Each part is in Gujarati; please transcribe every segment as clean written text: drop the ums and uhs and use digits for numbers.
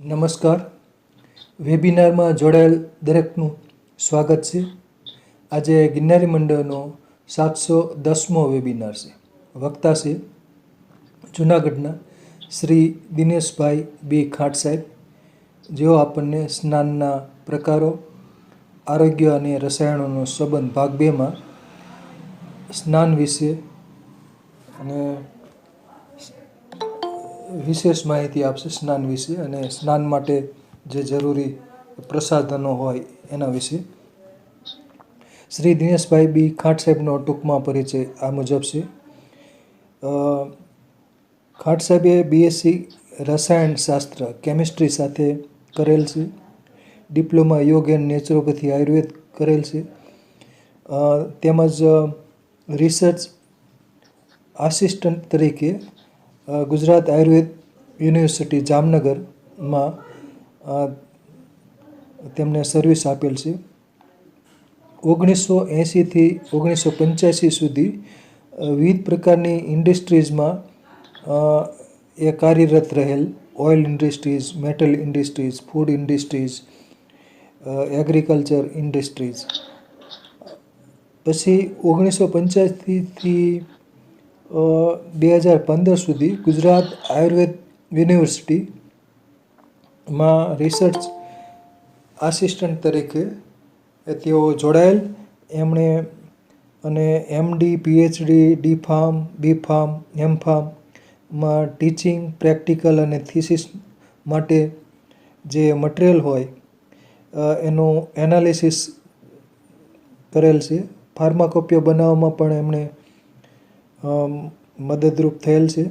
નમસ્કાર. વેબિનારમાં જોડાયેલ દરેકનું સ્વાગત છે. આજે ગિરનારી મંડળનો 710મો વેબિનાર છે. વક્તા છે જૂનાગઢના શ્રી દિનેશભાઈ બી ખાંટ સાહેબ, જેઓ આપણને સ્નાનના પ્રકારો, આરોગ્ય અને રસાયણોનો સંબંધ ભાગ 2માં સ્નાન વિશે અને વિશેષ માહિતી આપશે સ્નાન વિશે અને સ્નાન માટે જે જરૂરી પ્રસાધનો હોય એના વિશે. શ્રી દિનેશભાઈ બી ખાંટ સાહેબનો ટૂંકમાં પરિચય આ મુજબ છે. ખાંટ સાહેબે BSc રસાયણશાસ્ત્ર કેમિસ્ટ્રી સાથે કરેલ છે. ડિપ્લોમા યોગ એન્ડ નેચરોપેથી આયુર્વેદ કરેલ છે. તેમજ રિસર્ચ આસિસ્ટન્ટ તરીકે ગુજરાત આયુર્વેદ યુનિવર્સિટી જામનગરમાં તેમને સર્વિસ આપેલ છે. 1980થી 1985 સુધી વિવિધ પ્રકારની ઇન્ડસ્ટ્રીઝમાં એ કાર્યરત રહેલ. Oil industries, metal industries, food industries, agriculture industries. પછી 1985થી 2015 સુધી ગુજરાત આયુર્વેદ યુનિવર્સિટીમાં રિસર્ચ આસિસ્ટન્ટ તરીકે તેઓ જોડાયેલ. એમણે અને MD, PhD, D.Pharm, B.Pharm, M.Pharmમાં ટીચિંગ, પ્રેક્ટિકલ અને થીસિસ માટે જે મટીરિયલ હોય એનું એનાલિસિસ કરેલ છે. ફાર્માકોપિયા બનાવવામાં પણ એમણે મદદરૂપ થયેલ છે.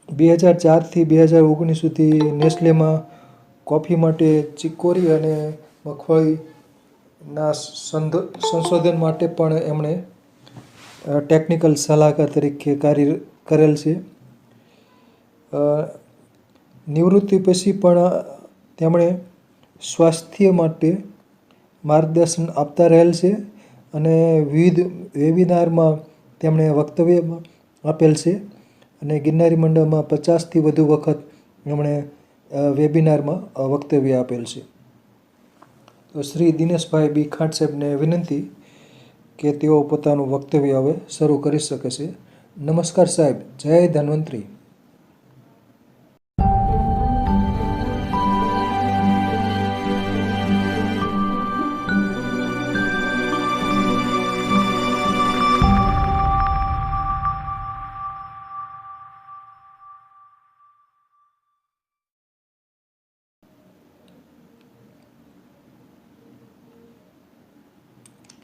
2004થી 2019 સુધી નેસ્લેમાં કોફી માટે ચિકોરી અને મગફળીના સંશોધન માટે પણ એમણે ટેકનિકલ સલાહકાર તરીકે કાર્ય કરેલ છે. નિવૃત્તિ પછી પણ તેમણે સ્વાસ્થ્ય માટે માર્ગદર્શન આપતા રહેલ છે અને વિવિધ વેબિનારમાં તેમણે વક્તવ્ય આપેલ છે અને ગિરનારી મંડળમાં 50થી વધુ વખત એમણે વેબિનારમાં વક્તવ્ય આપેલ છે. તો શ્રી દિનેશભાઈ બી ખાંટ સાહેબને વિનંતી કે તેઓ પોતાનું વક્તવ્ય હવે શરૂ કરી શકે છે. નમસ્કાર સાહેબ. જય ધન્વંતરી.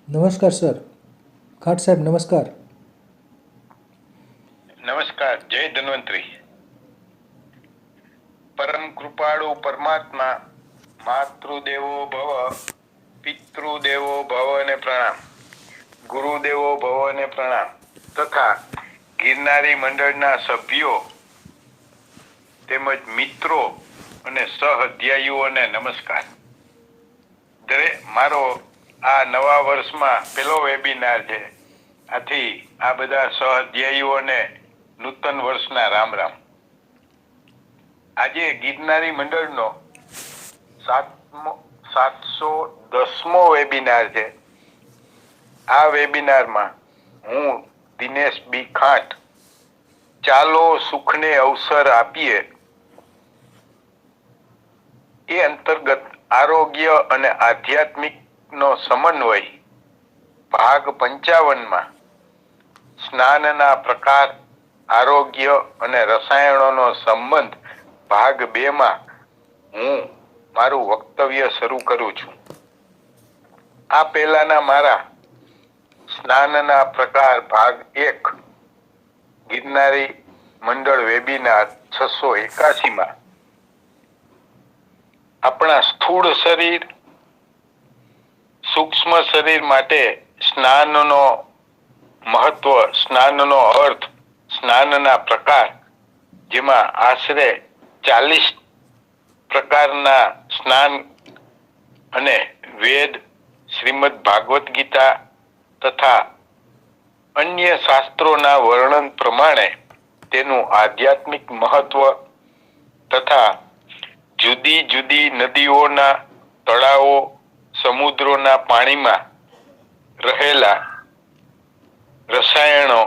નમસ્કાર સર. ખાંટ સાહેબ નમસ્કાર. નમસ્કાર. જય ધન્વંતરી. પરમ કૃપાળુ પરમાત્મા માતૃદેવો ભવ, પિતૃદેવો ભવ ને પ્રણામ, ગુરુદેવો ભવ ને પ્રણામ તથા ગિરનારી મંડળના સભ્યો તેમજ મિત્રો અને સહઅધ્યાયીઓને નમસ્કાર. મારો આ નવા વર્ષમાં પહેલો વેબિનાર છે. આથી આ બધા સહઅધ્યાયીઓને નૂતન વર્ષના રામ રામ. આજે ગિરનારી મંડળનો 710મો વેબિનાર છે. આ વેબિનારમાં હું દિનેશ બી ખાંટ ચાલો સુખને અવસર આપીએ એ અંતર્ગત આરોગ્ય અને આધ્યાત્મિકનો સમન્વય ભાગ 55માં સ્નાનના પ્રકાર, આરોગ્ય અને રસાયણોનો સંબંધ ભાગ 2માં હું મારું વક્તવ્ય શરૂ કરું છું. આ પહેલાના મારા સ્નાનના પ્રકાર ભાગ 1 ગિરનારી મંડળ વેબિનાર 681માં આપણા સ્થૂળ શરીર, સૂક્ષ્મ શરીર માટે સ્નાનનો મહત્વ, સ્નાનનો અર્થ, સ્નાનના પ્રકાર, જેમાં આશરે 40 પ્રકારના સ્નાન અને વેદ, શ્રીમદ ભાગવત ગીતા તથા અન્ય શાસ્ત્રોના વર્ણન પ્રમાણે તેનું આધ્યાત્મિક મહત્વ તથા જુદી જુદી નદીઓના તળાવો સમુદ્રોના પાણીમાં રહેલા રસાયણો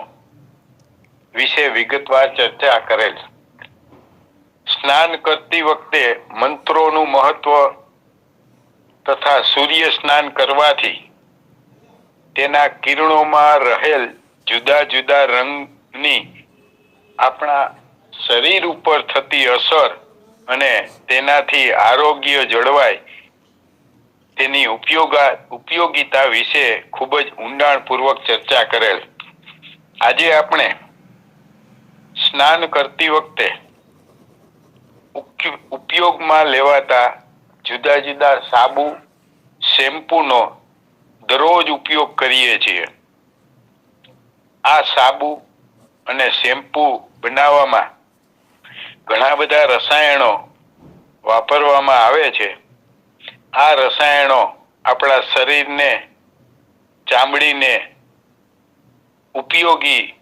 વિશે વિગતવાર ચર્ચા કરેલ. સ્નાન કરતી વખતે મંત્રોનું મહત્વ તથા સૂર્ય સ્નાન કરવાથી તેના કિરણોમાં રહેલ જુદા જુદા રંગની આપણા શરીર ઉપર થતી અસર અને તેનાથી આરોગ્ય જળવાય તેની ઉપયોગિતા વિશે ખૂબ જ ઊંડાણપૂર્વક ચર્ચા કરેલ. આજે આપણે સ્નાન કરતી વખતે ઉપયોગમાં લેવાતા જુદા જુદા સાબુ, શેમ્પૂનો દરરોજ ઉપયોગ કરીએ છીએ. આ સાબુ અને શેમ્પૂ બનાવવામાં ઘણા બધા રસાયણો વાપરવામાં આવે છે. આ રસાયણો આપણા શરીરને, ચામડીને ઉપયોગી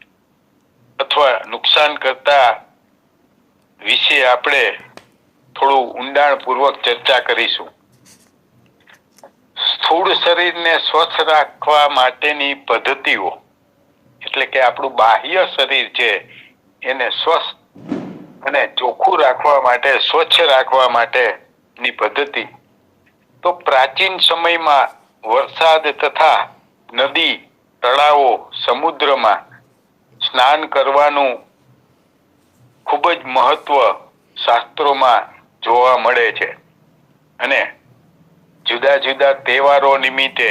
અથવા નુકસાન કરતા વિશે આપણે થોડું ઊંડાણપૂર્વક ચર્ચા કરીશું. સ્થૂળ શરીરને સ્વચ્છ રાખવા માટેની પદ્ધતિઓ, એટલે કે આપણું બાહ્ય શરીર છે એને સ્વસ્થ અને ચોખ્ખું રાખવા માટે, સ્વચ્છ રાખવા માટેની પદ્ધતિ તો પ્રાચીન સમયમાં વરસાદ તથા નદી, તળાવો, સમુદ્રમાં સ્નાન કરવાનું ખૂબ જ મહત્વ શાસ્ત્રોમાં જોવા મળે છે અને જુદા જુદા તહેવારો નિમિત્તે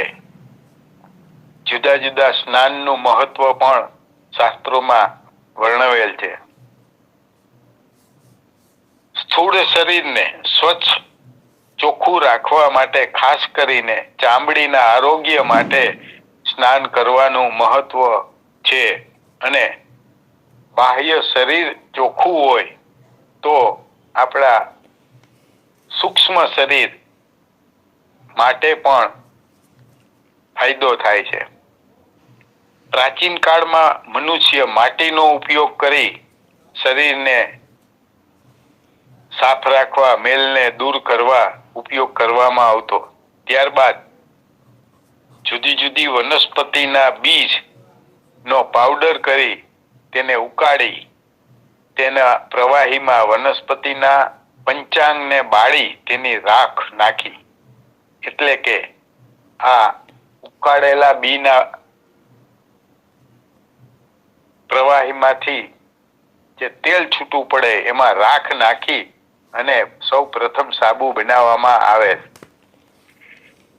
જુદા જુદા સ્નાનનું મહત્વ પણ શાસ્ત્રોમાં વર્ણવેલ છે. સ્થૂળ શરીરને સ્વચ્છ ચોખ્ખું રાખવા માટે, ખાસ કરીને ચામડીના આરોગ્ય માટે સ્નાન કરવાનું મહત્વ છે અને બાહ્ય શરીર ચોખ્ખું હોય તો આપણા સૂક્ષ્મ શરીર માટે પણ ફાયદો થાય છે. પ્રાચીન કાળમાં મનુષ્ય માટીનો ઉપયોગ કરી શરીરને સાફ રાખવા, મેલને દૂર કરવા ઉપયોગ કરવામાં આવતો. ત્યારબાદ જુદી જુદી વનસ્પતિના બીજનો પાવડર કરી તેને ઉકાળી તેના પ્રવાહીમાં વનસ્પતિના પંચાંગને બાળી તેની રાખ નાખી, એટલે કે આ ઉકાળેલા બીના પ્રવાહીમાંથી જે તેલ છૂટું પડે એમાં રાખ નાખી અને સૌ પ્રથમ સાબુ બનાવવામાં આવે.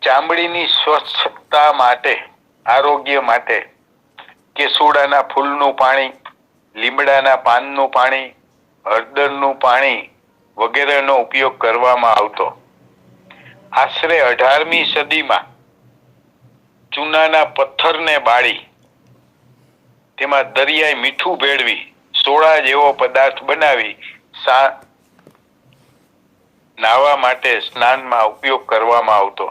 ચામડીની સ્વચ્છતા માટે, આરોગ્ય માટે કેસુડાના ફૂલનું પાણી, લીમડાના પાનનું પાણી, હળદરનું પાણી વગેરેનો ઉપયોગ કરવામાં આવતો. આશરે 18મી સદીમાં ચૂનાના પથ્થરને બાળી તેમાં દરિયાઈ મીઠું ભેળવી સોડા જેવો પદાર્થ બનાવી નાહવા માટે સ્નાનમાં ઉપયોગ કરવામાં આવતો.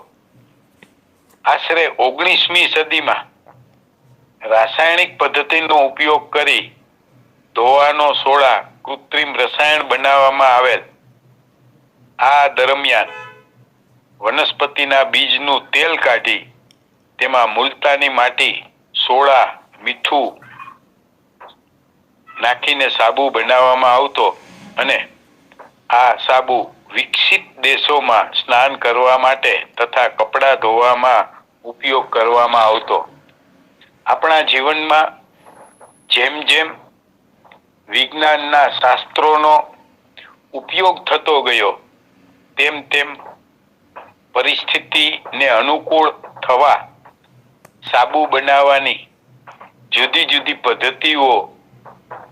આશરે 19મી સદીમાં રાસાયણિક પદ્ધતિનો ઉપયોગ કરી ધોવાનો સોડા કૃત્રિમ રસાયણ બનાવવામાં આવેલ. આ દરમિયાન વનસ્પતિના બીજનું તેલ કાઢી તેમાં મુલતાની માટી, સોડા, મીઠું નાખીને સાબુ બનાવવામાં આવતો અને આ સાબુ વિકસિત દેશોમાં સ્નાન કરવા માટે તથા કપડાં ધોવામાં ઉપયોગ કરવામાં આવતો. આપણા જીવનમાં જેમ જેમ વિજ્ઞાનના શાસ્ત્રોનો ઉપયોગ થતો ગયો તેમ તેમ પરિસ્થિતિને અનુકૂળ થવા સાબુ બનાવવાની જુદી જુદી પદ્ધતિઓ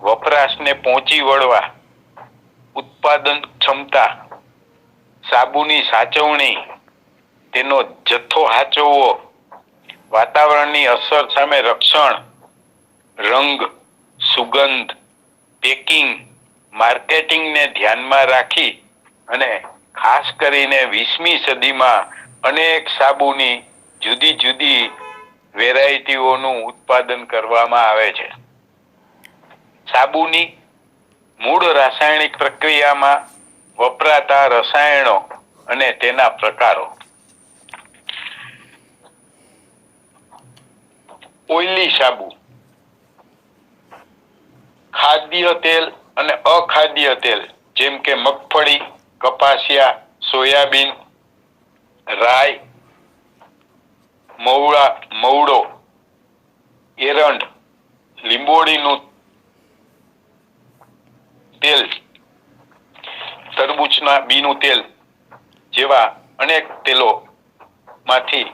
વપરાશને પહોંચી વળવા, ઉત્પાદન ક્ષમતા, સાબુની સાચવણી, તેનો જથ્થો સાચવવો, વાતાવરણની અસર સામે રક્ષણ, રંગ, સુગંધ, પેકિંગ, માર્કેટિંગને ધ્યાનમાં રાખી અને ખાસ કરીને 20મી સદીમાં અનેક સાબુની જુદી જુદી વેરાયટીઓનું ઉત્પાદન કરવામાં આવે છે. સાબુની મૂળ રાસાયણિક પ્રક્રિયામાં વપરાતા રસાયણો અને તેના પ્રકારો. ઓઇલી સાબુ. ખાદ્ય તેલ અને અખાદ્ય તેલ જેમ કે મગફળી, કપાસિયા, સોયાબીન, રાઈ, મવડો, એરંડ, લીંબોળીનું તેલ, તરબૂચના બીનું તેલ જેવા અનેક તેલો માંથી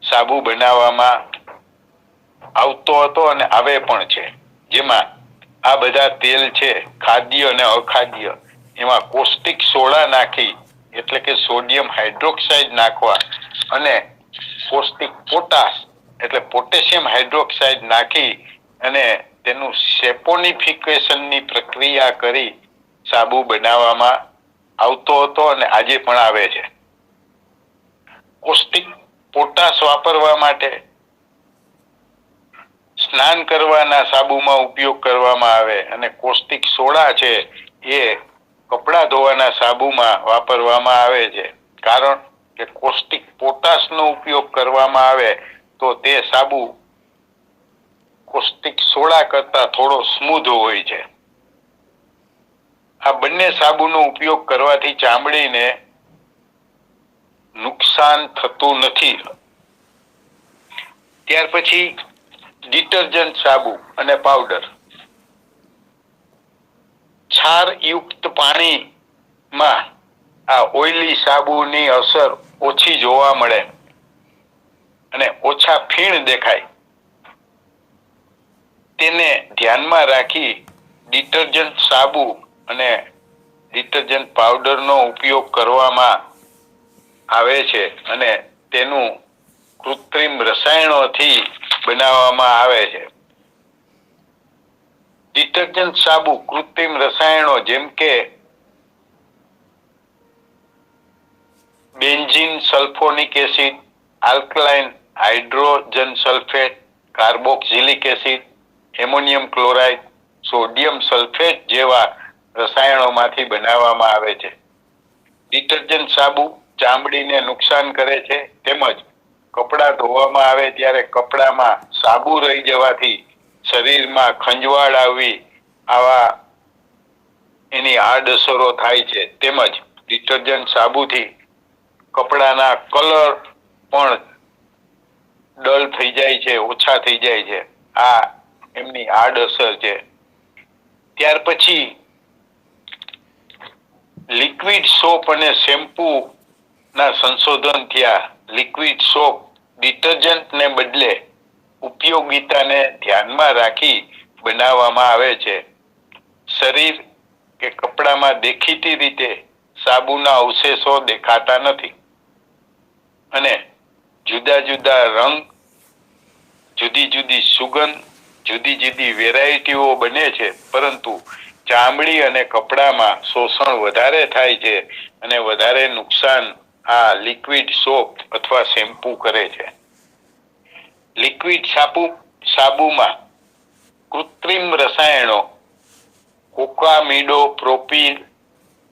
સાબુ બનાવવામાં આવતો હતો અને આવે પણ છે. જેમાં આ બધા તેલ છે ખાદ્ય અને અખાદ્ય, એમાં કોસ્ટિક સોડા નાખી એટલે કે સોડિયમ હાઇડ્રોક્સાઇડ નાખવા અને કોસ્ટિક પોટાશ એટલે પોટેશિયમ હાઇડ્રોક્સાઇડ નાખી અને તેનું સેપોનિફિકેશનની પ્રક્રિયા કરી સાબુ બનાવવામાં આવતો હતો અને આજે પણ આવે છે. કોસ્ટિક પોટાશ વાપરવા માટે સ્નાન કરવાના સાબુમાં ઉપયોગ કરવામાં આવે અને કોસ્ટિક સોડા છે એ કપડા ધોવાના સાબુમાં વાપરવામાં આવે છે. કારણ કે કોસ્ટિક પોટાશનો ઉપયોગ કરવામાં આવે તો તે સાબુ કોસ્ટિક સોડા કરતા થોડો સ્મૂધ હોય છે. આ બંને સાબુનો ઉપયોગ કરવાથી ચામડીને નુકસાન થતું નથી. ત્યાર પછી ડિટર્જન્ટ સાબુ અને પાવડર. ક્ષારયુક્ત પાણીમાં આ ઓઇલી સાબુની અસર ઓછી જોવા મળે અને ઓછા ફીણ દેખાય. તેને ધ્યાનમાં રાખી ડિટર્જન્ટ સાબુ અને ડિટર્જન્ટ પાવડરનો ઉપયોગ કરવામાં આવે છે અને તેનું કૃત્રિમ રસાયણોથી બનાવવામાં આવે છે. ડિટર્જન્ટ સાબુ કૃત્રિમ રસાયણો જેમ કે benzene sulphonic acid, alkaline hydrogen sulphate, carboxylic acid, ammonium chloride, sodium sulphate જેવા રસાયણોમાંથી બનાવવામાં આવે છે. ડિટર્જન્ટ સાબુ ચામડીને નુકસાન કરે છે તેમજ કપડાં ધોવામાં આવે ત્યારે કપડામાં સાબુ રહી જવાથી શરીરમાં ખંજવાળ આવવી આવા એની આડઅસરો થાય છે. તેમજ ડિટર્જન્ટ સાબુથી કપડાના કલર પણ ડલ થઈ જાય છે, ઓછા થઈ જાય છે. આ એમની આડઅસર છે. ત્યાર પછી લિક્વિડ સોપ અને શેમ્પૂ ના સંશોધન થયા. લિક્વિડ સોપ ડિટર્જન્ટને બદલે ઉપયોગિતાને ધ્યાનમાં રાખી બનાવવામાં આવે છે. શરીર કે કપડામાં દેખીતી રીતે સાબુના અવશેષો દેખાતા નથી અને જુદા જુદા રંગ, જુદી જુદી સુગંધ, જુદી જુદી વેરાયટીઓ બને છે, પરંતુ ચામડી અને કપડામાં શોષણ વધારે થાય છે અને વધારે નુકસાન આ લિક્વિડ સોપ અથવા શેમ્પૂ કરે છે. લિક્વિડ સાબુમાં કૃત્રિમ રસાયણો કોકામીડોપ્રોપીલ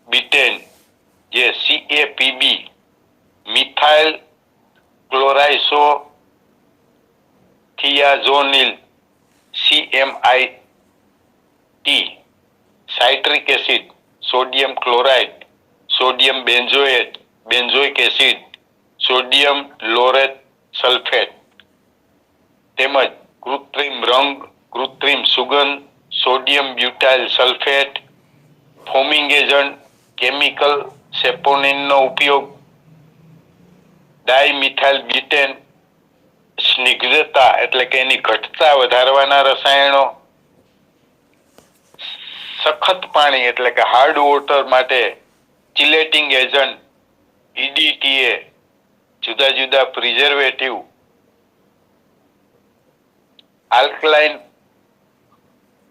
બીટેન જે CAPB, methyl chloroisothiazolinone CMIT, citric acid, sodium chloride, sodium benzoic acid, sodium laureth sulphate તેમજ કૃત્રિમ રંગ, કૃત્રિમ સુગંધ, sodium butyl sulphate, foaming agent, chemical સેપોનિનનો ઉપયોગ, ડાયમિથાઇલ બ્યુટેન, સ્નિગ્ધતા એટલે કે એની ઘટતા વધારવાના રસાયણો, સખત પાણી એટલે કે હાર્ડ વોટર માટે ચિલેટિંગ એજન્ટ, EDTA, જુદા જુદા preservative, alkaline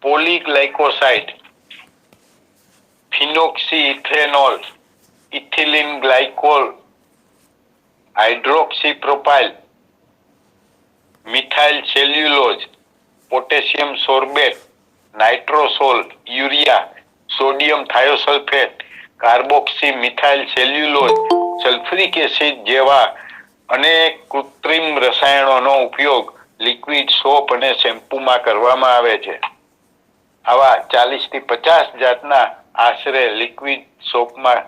polyglycoside, phenoxyethanol, ethylene glycol, hydroxypropyl, methyl cellulose, potassium sorbate, nitrosol, urea, sodium thiosulphate, carbon carboxy methyl cellulose, sulphuric acid જેવા અનેક કૃત્રિમ રસાયણોનો ઉપયોગ લિક્વિડ સોપ અને શેમ્પૂમાં કરવામાં આવે છે. આવા 40 થી 50 જાતના આશરે લિક્વિડ સોપમાં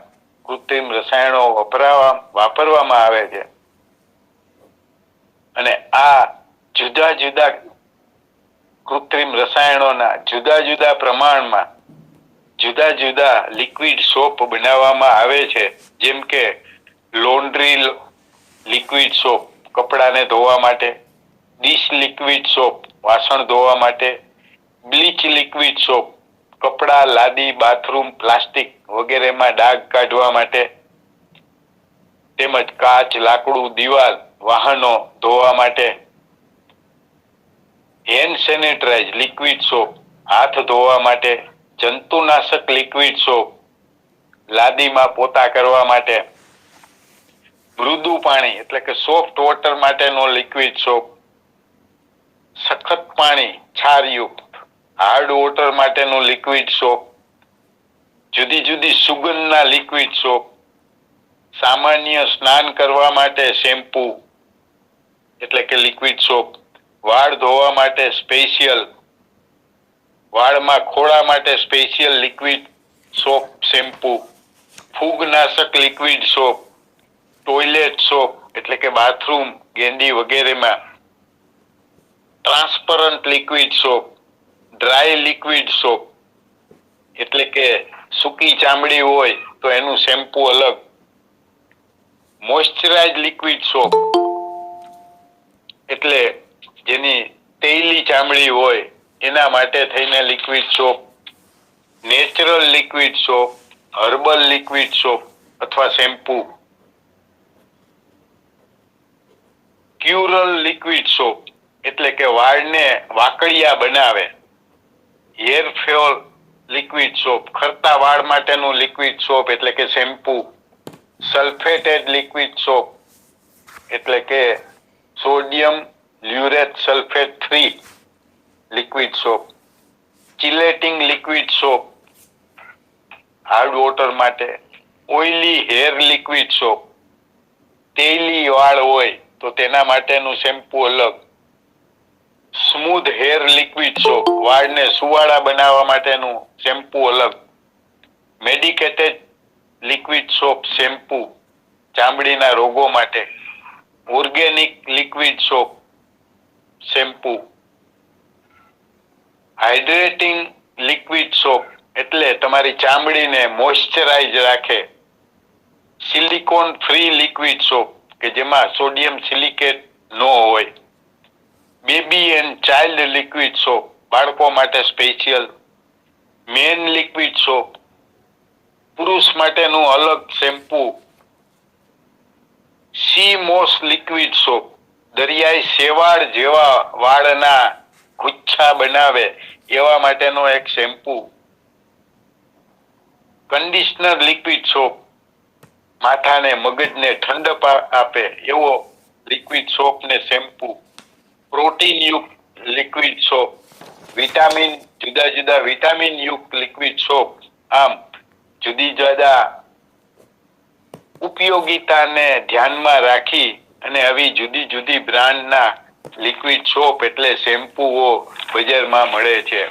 કૃત્રિમ રસાયણો વાપરવામાં આવે છે. અને આ જુદા જુદા કૃત્રિમ રસાયણોના જુદા જુદા પ્રમાણમાં જુદા જુદા લિક્વિડ સોપ બનાવવામાં આવે છે. જેમ કે લોન્ડ્રી લિક્વિડ સોપ કપડાને ધોવા માટે, ડીશ લિક્વિડ સોપ વાસણ ધોવા માટે, બ્લીચ લિક્વિડ સોપ કપડા, લાદી, બાથરૂમ, પ્લાસ્ટિક વગેરેમાં ડાઘ કાઢવા માટે, તેમજ કાચ, લાકડું, દિવાલ, વાહનો ધોવા માટે, હેન્ડ સેનેટાઇઝ લિક્વિડ સોપ હાથ ધોવા માટે, જંતુનાશક લિક્વિડ સોપ લાદીમાં પોતા કરવા માટે, મૃદુ પાણી એટલે કે સોફ્ટ વોટર માટેનો લિક્વિડ સોપ, સખત પાણી છારયુક્ત હાર્ડ વોટર માટેનું લિક્વિડ સોપ, જુદી જુદી સુગંધના લિક્વિડ સોપ, સામાન્ય સ્નાન કરવા માટે શેમ્પૂ એટલે કે લિક્વિડ સોપ, વાળ ધોવા માટે સ્પેશિયલ, વાળમાં ખોળા માટે સ્પેશિયલ લિક્વિડ સોપ શેમ્પૂ, ફૂગનાશક લિક્વિડ સોપ, ટોયલેટ સોપ એટલે કે બાથરૂમ, ગેંડી વગેરેમાં, transparent liquid soap, dry liquid soap એટલે કે સૂકી ચામડી હોય તો એનું શેમ્પૂ અલગ, મોઇશ્ચરાઇઝ લિક્વિડ સોપ એટલે જેની તેલી ચામડી હોય એના માટે થઈને liquid soap, natural liquid soap, herbal liquid soap અથવા શેમ્પૂ, ક્યુરલ લિક્વિડ સોપ એટલે કે વાળને વાકડિયા બનાવે, હેર ફોલ લિક્વિડ સોપ ખરતા વાળ માટેનું લિક્વિડ સોપ એટલે કે શેમ્પૂ, સલ્ફેટેડ લિક્વિડ સોપ એટલે કે sodium laureth sulphate 3 liquid soap, chelating liquid soap hard water માટે, ઓઇલી હેર લિક્વિડ સોપ તેલી વાળ હોય તો તેના માટેનું શેમ્પૂ અલગ, સ્મૂધ હેર લિક્વિડ સોપ વાળને સુવાળા બનાવવા માટેનું શેમ્પૂ અલગ, મેડિકેટેડ લિક્વિડ સોપ શેમ્પૂ ચામડીના રોગો માટે, organic liquid soap shampoo, hydrating liquid soap એટલે તમારી ચામડીને મોઇશ્ચરાઇઝ રાખે, સિલિકોન ફ્રી લિક્વિડ સોપ કે જેમાં સોડિયમ સિલિકેટ ન હોય, baby and child liquid soap બાળકો માટે સ્પેશિયલ, મેન લિક્વિડ સોપ પુરુષ માટેનું અલગ shampoo, sea moss liquid soap દરિયાઈ શેવાળ જેવા વાળના ગુચ્છા બનાવે એવા માટેનો એક શેમ્પૂ, કન્ડિશનર લિક્વિડ સોપ માથાને મગજને ઠંડક આપે એવો લિક્વિડ સોપ ને શેમ્પૂ, પ્રોટીન યુક્ત લિક્વિડ સોપ, વિટામિન જુદા જુદા વિટામિન યુક્ત લિક્વિડ સોપ. આમ જુદી જુદા ઉપયોગિતાને ધ્યાનમાં રાખી અને આવી જુદી જુદી બ્રાન્ડના લિક્વિડ સોપ એટલે શેમ્પૂઓ બજારમાં મળે છે.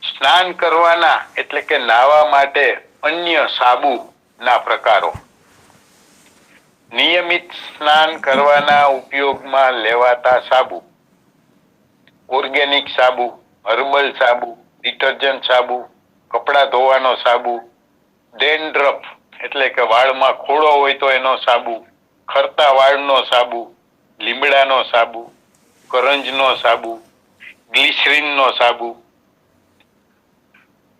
સ્નાન કરવાના એટલે કે નાહવા માટે અન્ય સાબુના પ્રકારો. નિયમિત સ્નાન કરવાના ઉપયોગમાં લેવાતા સાબુ, ઓર્ગેનિક સાબુ, હર્બલ સાબુ, ડિટર્જન્ટ સાબુ, કપડા ધોવાનો સાબુ, ડેન્ડ્રફ એટલે કે વાળમાં ખોડો હોય તો એનો સાબુ, ખરતા વાળનો સાબુ, લીમડાનો સાબુ, કરંજનો સાબુ, ગ્લિસરીનનો સાબુ,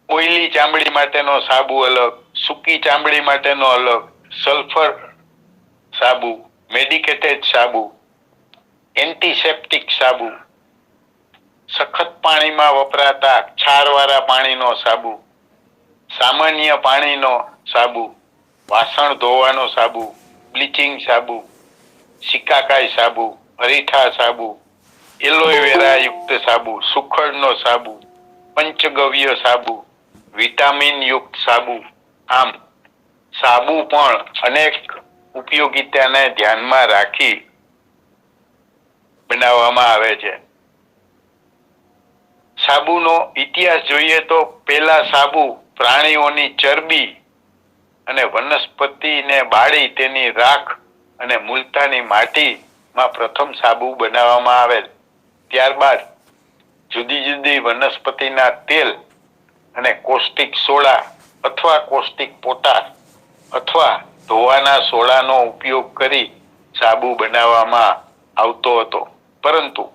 ઓઇલી ચામડી માટેનો સાબુ અલગ, સૂકી ચામડી માટેનો અલગ, સલ્ફર સાબુ, મેડિકેટેડ સાબુ, એન્ટીસેપ્ટિક સાબુ, સખત પાણીમાં વપરાતા ક્ષારવાળા પાણીનો સાબુ, સામાન્ય પાણીનો સાબુ, વાસણ ધોવાનો સાબુ, બ્લીચિંગ સાબુ, સિકાકાઈ સાબુ, અરીઠા સાબુ, એલોવેરા યુક્ત સાબુ, સુખડનો સાબુ, પંચગવ્ય સાબુ, વિટામિન યુક્ત સાબુ. આમ સાબુ પણ અનેક ઉપયોગિતાને ધ્યાનમાં રાખી બનાવવામાં આવે છે. સાબુનો ઇતિહાસ જોઈએ તો પહેલા સાબુ પ્રાણીઓની ચરબી અને વનસ્પતિને બાળી તેની રાખ અને મુલતાની માટીમાં પ્રથમ સાબુ બનાવવામાં આવેલ. ત્યારબાદ જુદી જુદી વનસ્પતિના તેલ અને કોસ્ટિક સોડા અથવા કોસ્ટિક પોટાશ અથવા ધોવાના સોડાનો ઉપયોગ કરી સાબુ બનાવવામાં આવતો હતો. પરંતુ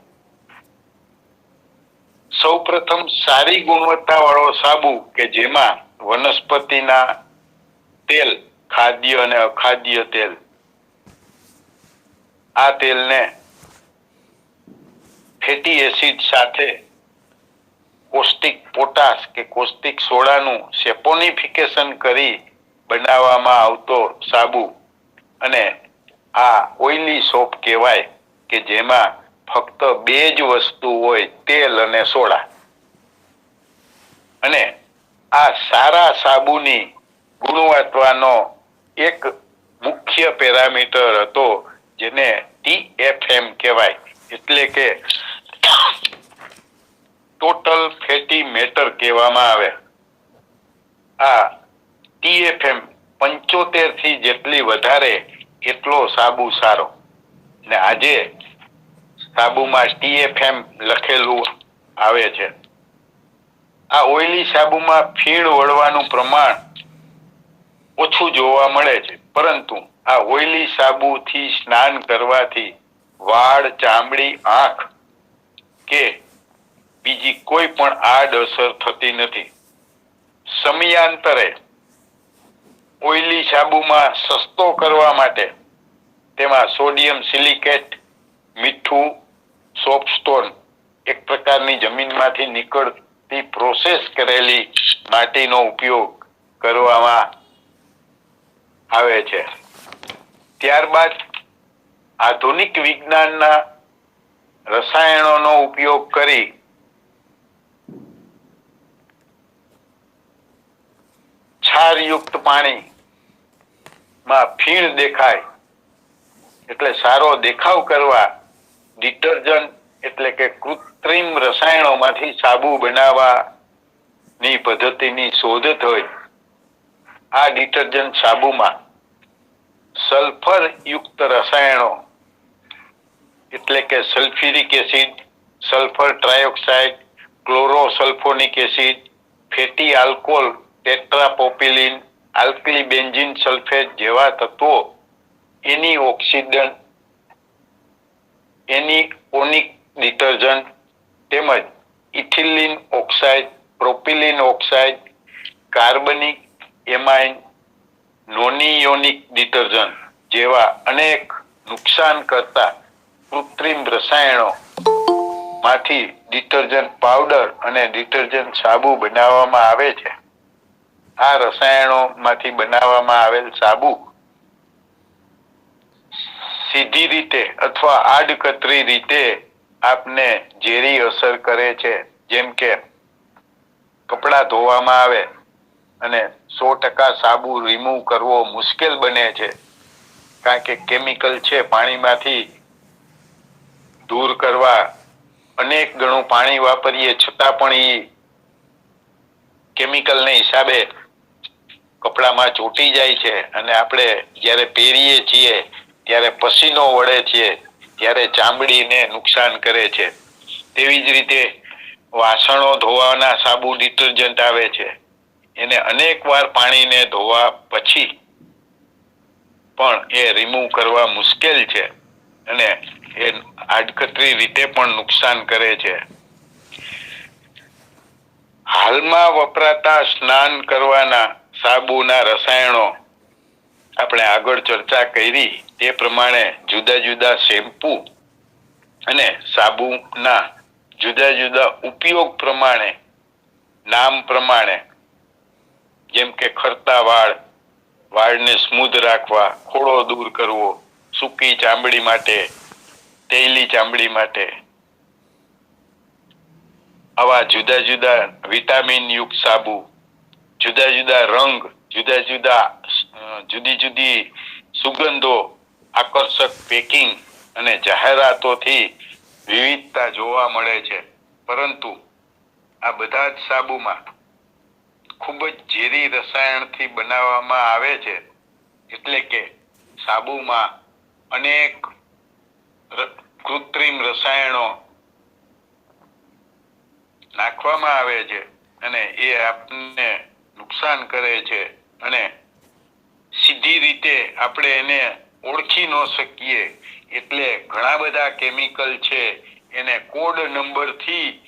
સૌપ્રથમ સારી ગુણવત્તા વાળો સાબુ કે જેમાં વનસ્પતિના તેલ, ખાદ્ય અને અખાદ્ય તેલ, આ તેલને ફેટી એસિડ સાથે કોસ્ટિક પોટાશ કે કોસ્ટિક સોડાનું સેપોનિફિકેશન કરી બનાવવામાં આવતો સાબુ અને આ ઓઇલી સોપ કહેવાય કે જેમાં ફક્ત બે જ વસ્તુ હોય, તેલ અને સોડા. અને આ સારા સાબુની ગુણવત્તાનો એક મુખ્ય પેરામીટર હતો જેને TFM કહેવાય, એટલે કે ટોટલ ફેટી મેટર કહેવામાં આવે. આ TFM 75 થી જેટલી વધારે એટલો સાબુ સારો. ને આજે સાબુમાં TFM લખેલું આવે છે. આ ઓઇલી સાબુમાં ફીણ વળવાનું પ્રમાણ ઓછું જોવા મળે છે, પરંતુ આ ઓઇલી સાબુથી સ્નાન કરવાથી વાળ, ચામડી, આંખ કે બીજી કોઈ પણ આડઅસર થતી નથી. સમયાંતરે ઓઇલી સાબુમાં સસ્તો કરવા માટે તેમાં સોડિયમ સિલિકેટ, મીઠું, સોપસ્ટોન એક પ્રકારની જમીનમાંથી નીકળતી પ્રોસેસ કરેલી માટીનો ઉપયોગ કરવામાં આવે છે. ત્યારબાદ આધુનિક વિજ્ઞાનના રસાયણોનો ઉપયોગ કરી ક્ષારયુક્ત પાણીમાં ફીણ દેખાય એટલે સારો દેખાવ કરવા ડિટર્જન્ટ એટલે કે કૃત્રિમ રસાયણોમાંથી સાબુ બનાવવાની પદ્ધતિની શોધ થઈ. આ ડિટર્જન્ટ સાબુમાં સલ્ફર યુક્ત રસાયણો એટલે કે sulphuric acid, sulphur trioxide, chlorosulphonic acid, fatty alcohol, tetrapropylene, alkali benzene sulphate જેવા તત્વો એનિઓનિક ડિટર્જન્ટ તેમજ ઇથિલિન ઓક્સાઇડ, પ્રોપિલિન ઓક્સાઇડ, કાર્બનિક એમાઇન, નોનિયોનિક ડિટર્જન્ટ જેવા અનેક નુકસાન કરતા કૃત્રિમ રસાયણો માંથી ડિટર્જન્ટ પાવડર અને ડિટર્જન્ટ સાબુ બનાવવામાં આવે છે. આ રસાયણોમાંથી બનાવવામાં આવેલ સાબુ સીધી રીતે અથવા આડકતરી રીતે આપને ઝેરી અસર કરે છે. જેમ કે કપડાં ધોવામાં આવે અને 100% સાબુ રિમૂવ કરવો મુશ્કેલ બને છે, કારણ કે કેમિકલ છે પાણીમાંથી દૂર કરવા અનેક ગણું પાણી વાપરીએ છતાં પણ એ કેમિકલને હિસાબે કપડામાં ચોંટી જાય છે અને આપણે જ્યારે પહેરીએ છીએ ત્યારે પસીનો વળે છે, ત્યારે ચામડીને નુકસાન કરે છે. તેવી જ રીતે વાસણો ધોવાના સાબુ ડિટર્જન્ટ આવે છે, એને અનેક વાર પાણીને ધોવા પછી પણ એ રિમૂવ કરવા મુશ્કેલ છે અને એ આડકતરી રીતે પણ નુકસાન કરે છે. હાલમાં વપરાતા સ્નાન કરવાના સાબુના રસાયણો આપણે આગળ ચર્ચા કરી તે પ્રમાણે જુદા જુદા શેમ્પૂ અને સાબુના જુદા જુદા ઉપયોગ પ્રમાણે, નામ પ્રમાણે, જેમ કે ખરતા વાળને સ્મૂધ રાખવા, ખોડો દૂર કરવો, સૂકી ચામડી માટે, તેલી ચામડી માટે, આવા જુદા જુદા વિટામિન યુક્ત સાબુ, જુદા જુદા રંગ, જુદા જુદા જુદી જુદી સુગંધો, આકર્ષક પેકિંગ અને જાહેરાતોથી વિવિધતા જોવા મળે છે, પરંતુ આ બધા જ સાબુમાં ખૂબ જ ઝેરી રસાયણથી બનાવવામાં આવે છે. એટલે કે સાબુમાં અનેક કૃત્રિમ રસાયણો નાખવામાં આવે છે અને એ આપણને નુકસાન કરે છે અને સીધી રીતે આપણે એને ઓળખી ન શકીએ. એટલે ઘણા બધા કેમિકલ છે એને કોડ નંબરથી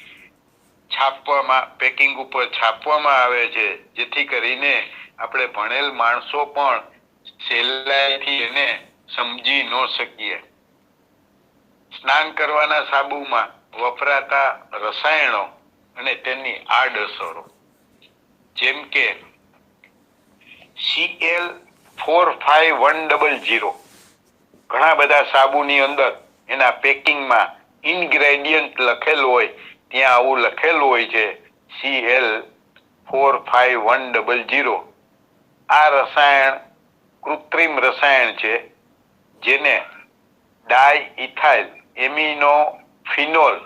પેકિંગ ઉપર છાપવામાં આવે છે, જેથી કરીને આપણે ભણેલ માણસો પણ સહેલાઈથી એને સમજી ન શકીએ. સ્નાન કરવાના સાબુમાં વપરાતા રસાયણો અને તેની આડઅસરો, જેમ કે Cl45100 ઘણા બધા સાબુની અંદર એના પેકિંગમાં ઇન્ગ્રેડિયન્ટ લખેલું હોય, ત્યાં આવું લખેલું હોય છે Cl45100. આ રસાયણ કૃત્રિમ રસાયણ છે, જેને ડાઇઇથાઇલ એમિનો ફિનોલ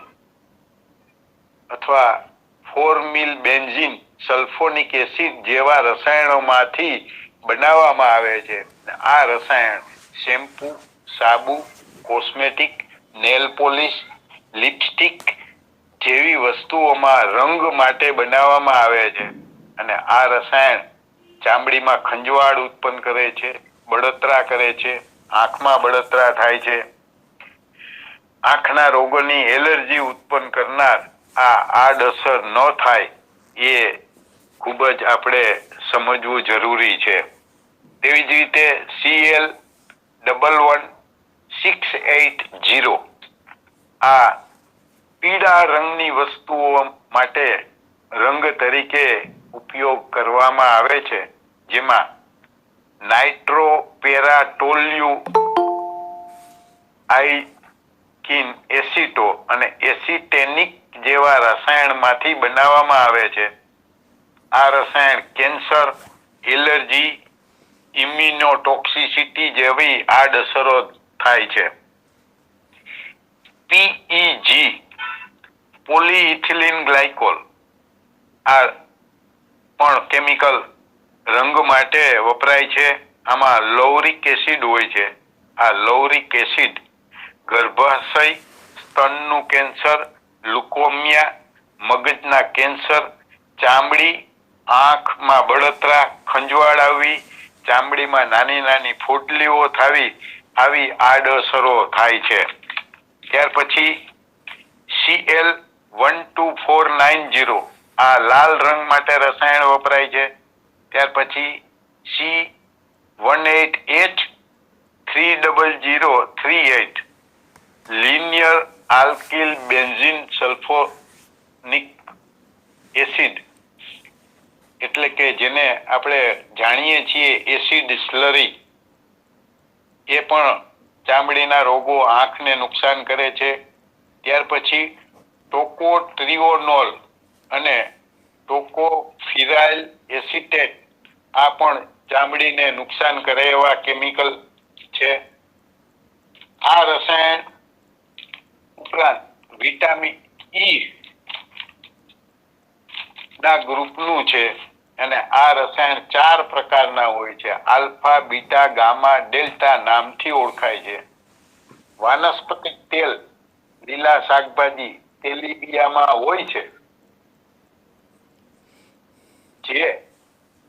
અથવા 4-મિલ બેન્ઝીન સલ્ફોનિક એસિડ જેવા રસાયણોમાંથી બનાવવામાં આવે છે. આ રસાયણ શેમ્પૂ, સાબુ, કોસ્મેટિક, નેલ પોલિશ, લિપસ્ટિક જેવી વસ્તુઓમાં રંગ માટે બનાવવામાં આવે છે અને આ રસાયણ ચામડીમાં ખંજવાળ ઉત્પન્ન કરે છે, બળતરા કરે છે, આંખમાં બળતરા થાય છે. આંખના રોગોની એલર્જી ઉત્પન્ન કરનાર આ આડઅસર ન થાય એ ખૂબ જ આપણે સમજવું જરૂરી છે. તેવી જ રીતે Cl11680 આ પીળા રંગની વસ્તુઓ માટે રંગ તરીકે ઉપયોગ કરવામાં આવે છે, જેમાં નાઇટ્રોપેરાટોલ્યુઆઇકિન એસિટો અને એસિટેનિક જેવા રસાયણમાંથી બનાવવામાં આવે છે. આ રસાયણ કેન્સર, એલર્જી, ઇમ્યુનોટોક્સિસિટી જેવી આડઅસરો થાય છે. PEG પોલીઇથિલિન ગ્લાયકોલ આ પણ કેમિકલ રંગ માટે વપરાય છે. આમાં લૌરિક એસિડ હોય છે. આ લૌરિક એસિડ ગર્ભાશય, સ્તનનું કેન્સર, લ્યુકોમિયા, મગજના કેન્સર, ચામડી, આંખમાં બળતરા, ખંજવાળ આવવી, ચામડીમાં નાની નાની ફોડલીઓ થવી, આવી આડઅસરો થાય છે. ત્યાર પછી Cl12490 આ લાલ રંગ માટે રસાયણ વપરાય છે. ત્યાર પછી C18H30038 linear alkyl benzene sulphonic acid, એટલે કે જેને આપણે જાણીએ છીએ એસિડ સ્લરી, એ પણ ચામડીના રોગો, આંખને નુકસાન કરે છે. ત્યાર પછી ટોકોટ્રિઓનોલ અને ટોકોફિરાઇલ એસિટેટ આ પણ ચામડીને નુકસાન કરે એવા કેમિકલ છે. આ રસાયણ ઉપરાંત વિટામિન ઈ ના ગ્રુપનું છે અને આ રસાયણ 4 પ્રકારના હોય છે. આલ્ફા, બીટા, ગામા, ડેલ્ટા નામથી ઓળખાય છે. વાનસ્પતિક તેલ, લીલા શાકભાજી, તેલીબિયામાં હોય છે, જે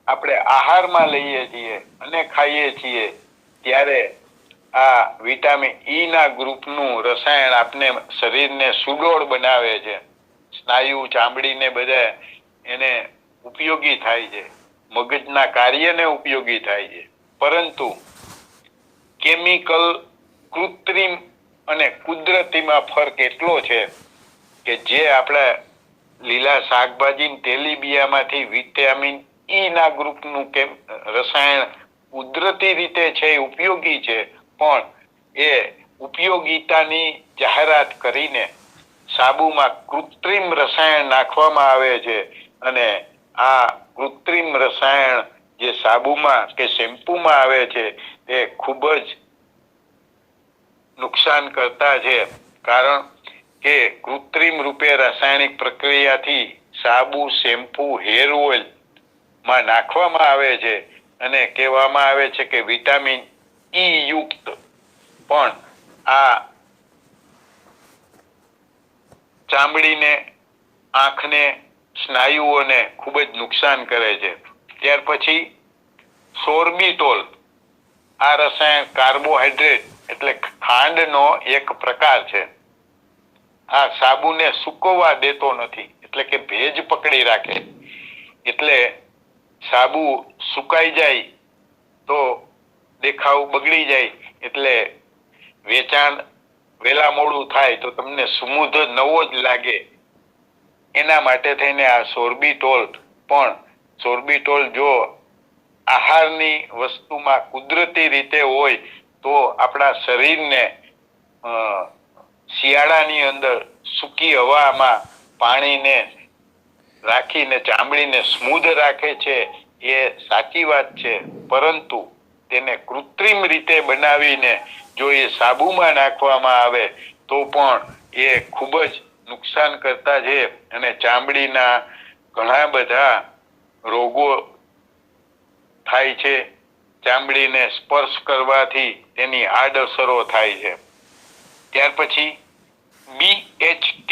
આપણે આહારમાં લઈએ છીએ અને ખાઈએ છીએ ત્યારે આ વિટામિન ઈ ના ગ્રુપનું રસાયણ આપને શરીરને સુડોળ બનાવે છે. સ્નાયુ, ચામડીને બધા એને ઉપયોગી થાય છે, મગજના કાર્યને ઉપયોગી થાય છે. પરંતુ કેમિકલ, કૃત્રિમ અને કુદરતીમાં ફરક એટલો છે કે જે આપણે લીલા શાકભાજી, તેલીબિયામાંથી વિટામિન ઈ ના ગ્રુપનું રસાયણ કુદરતી રીતે છે, ઉપયોગી છે, પણ એ ઉપયોગિતાની જાહેરાત કરીને સાબુમાં કૃત્રિમ રસાયણ નાખવામાં આવે છે અને આ કૃત્રિમ રસાયણ જે સાબુમાં કે શેમ્પૂમાં આવે છે તે ખૂબ જ નુકસાન કરતા છે. કારણ કે કૃત્રિમ રૂપે રાસાયણિક પ્રક્રિયાથી સાબુ, શેમ્પૂ, હેર ઓઇલ માં નાખવામાં આવે છે અને કહેવામાં આવે છે કે વિટામિન ઈ યુક્ત પણ આ ચામડીને, આંખને, સ્નાયુઓને ખૂબ જ નુકસાન કરે છે. ત્યાર પછી સોર્બિટોલ. આ રસાયણ કાર્બોહાઈડ્રેટ એટલે ખાંડનો એક પ્રકાર છે. આ સાબુને સૂકવવા દેતો નથી, એટલે કે ભેજ પકડી રાખે. એટલે સાબુ સુકાઈ જાય તો દેખાવ બગડી જાય, એટલે વેચાણ વેલા મોડું થાય તો તમને સ્મૂધ નવો જ લાગે. એના માટે થઈને આ સોર્બિટોલ જો આહારની વસ્તુમાં કુદરતી રીતે હોય તો આપણા શરીરને શિયાળાની અંદર સૂકી હવામાં પાણીને રાખીને ચામડીને સ્મૂધ રાખે છે, એ સાચી વાત છે. પરંતુ તેને કૃત્રિમ રીતે બનાવીને જો એ સાબુમાં નાખવામાં આવે તો પણ એ ખૂબ જ નુકસાન કરતા છે અને ચામડીના ઘણા બધા રોગો થાય છે. ચામડીને સ્પર્શ કરવાથી તેની આડઅસરો થાય છે. ત્યાર પછી BHT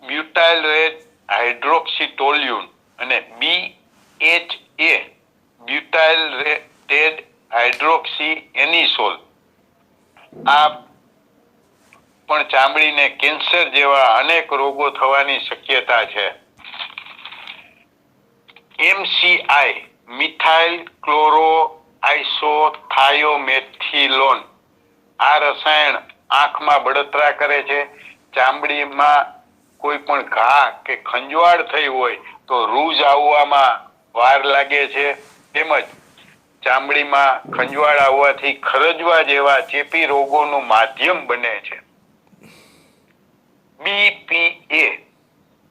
બ્યુટાઇલ રેડ હાઇડ્રોક્સીટોલ્યુન અને BHA બ્યુટાઇલ રેડ હાઇડ્રોક્સી એનિસોલ આ પણ ચામડીને કેન્સર જેવા અનેક રોગો થવાની શક્યતા છે. MCI મિથાઇલ ક્લોરોઆઇસોથાયોમેથિલોન આ રસાયણ આંખમાં બળતરા કરે છે. ચામડીમાં કોઈ પણ ઘા કે ખંજવાળ થઈ હોય તો રૂઝ આવવામાં વાર લાગે છે. તેમજ ચામડીમાં ખંજવાળ આવવાથી ખરજવા જેવા ચેપી રોગોનું માધ્યમ બને છે. BPA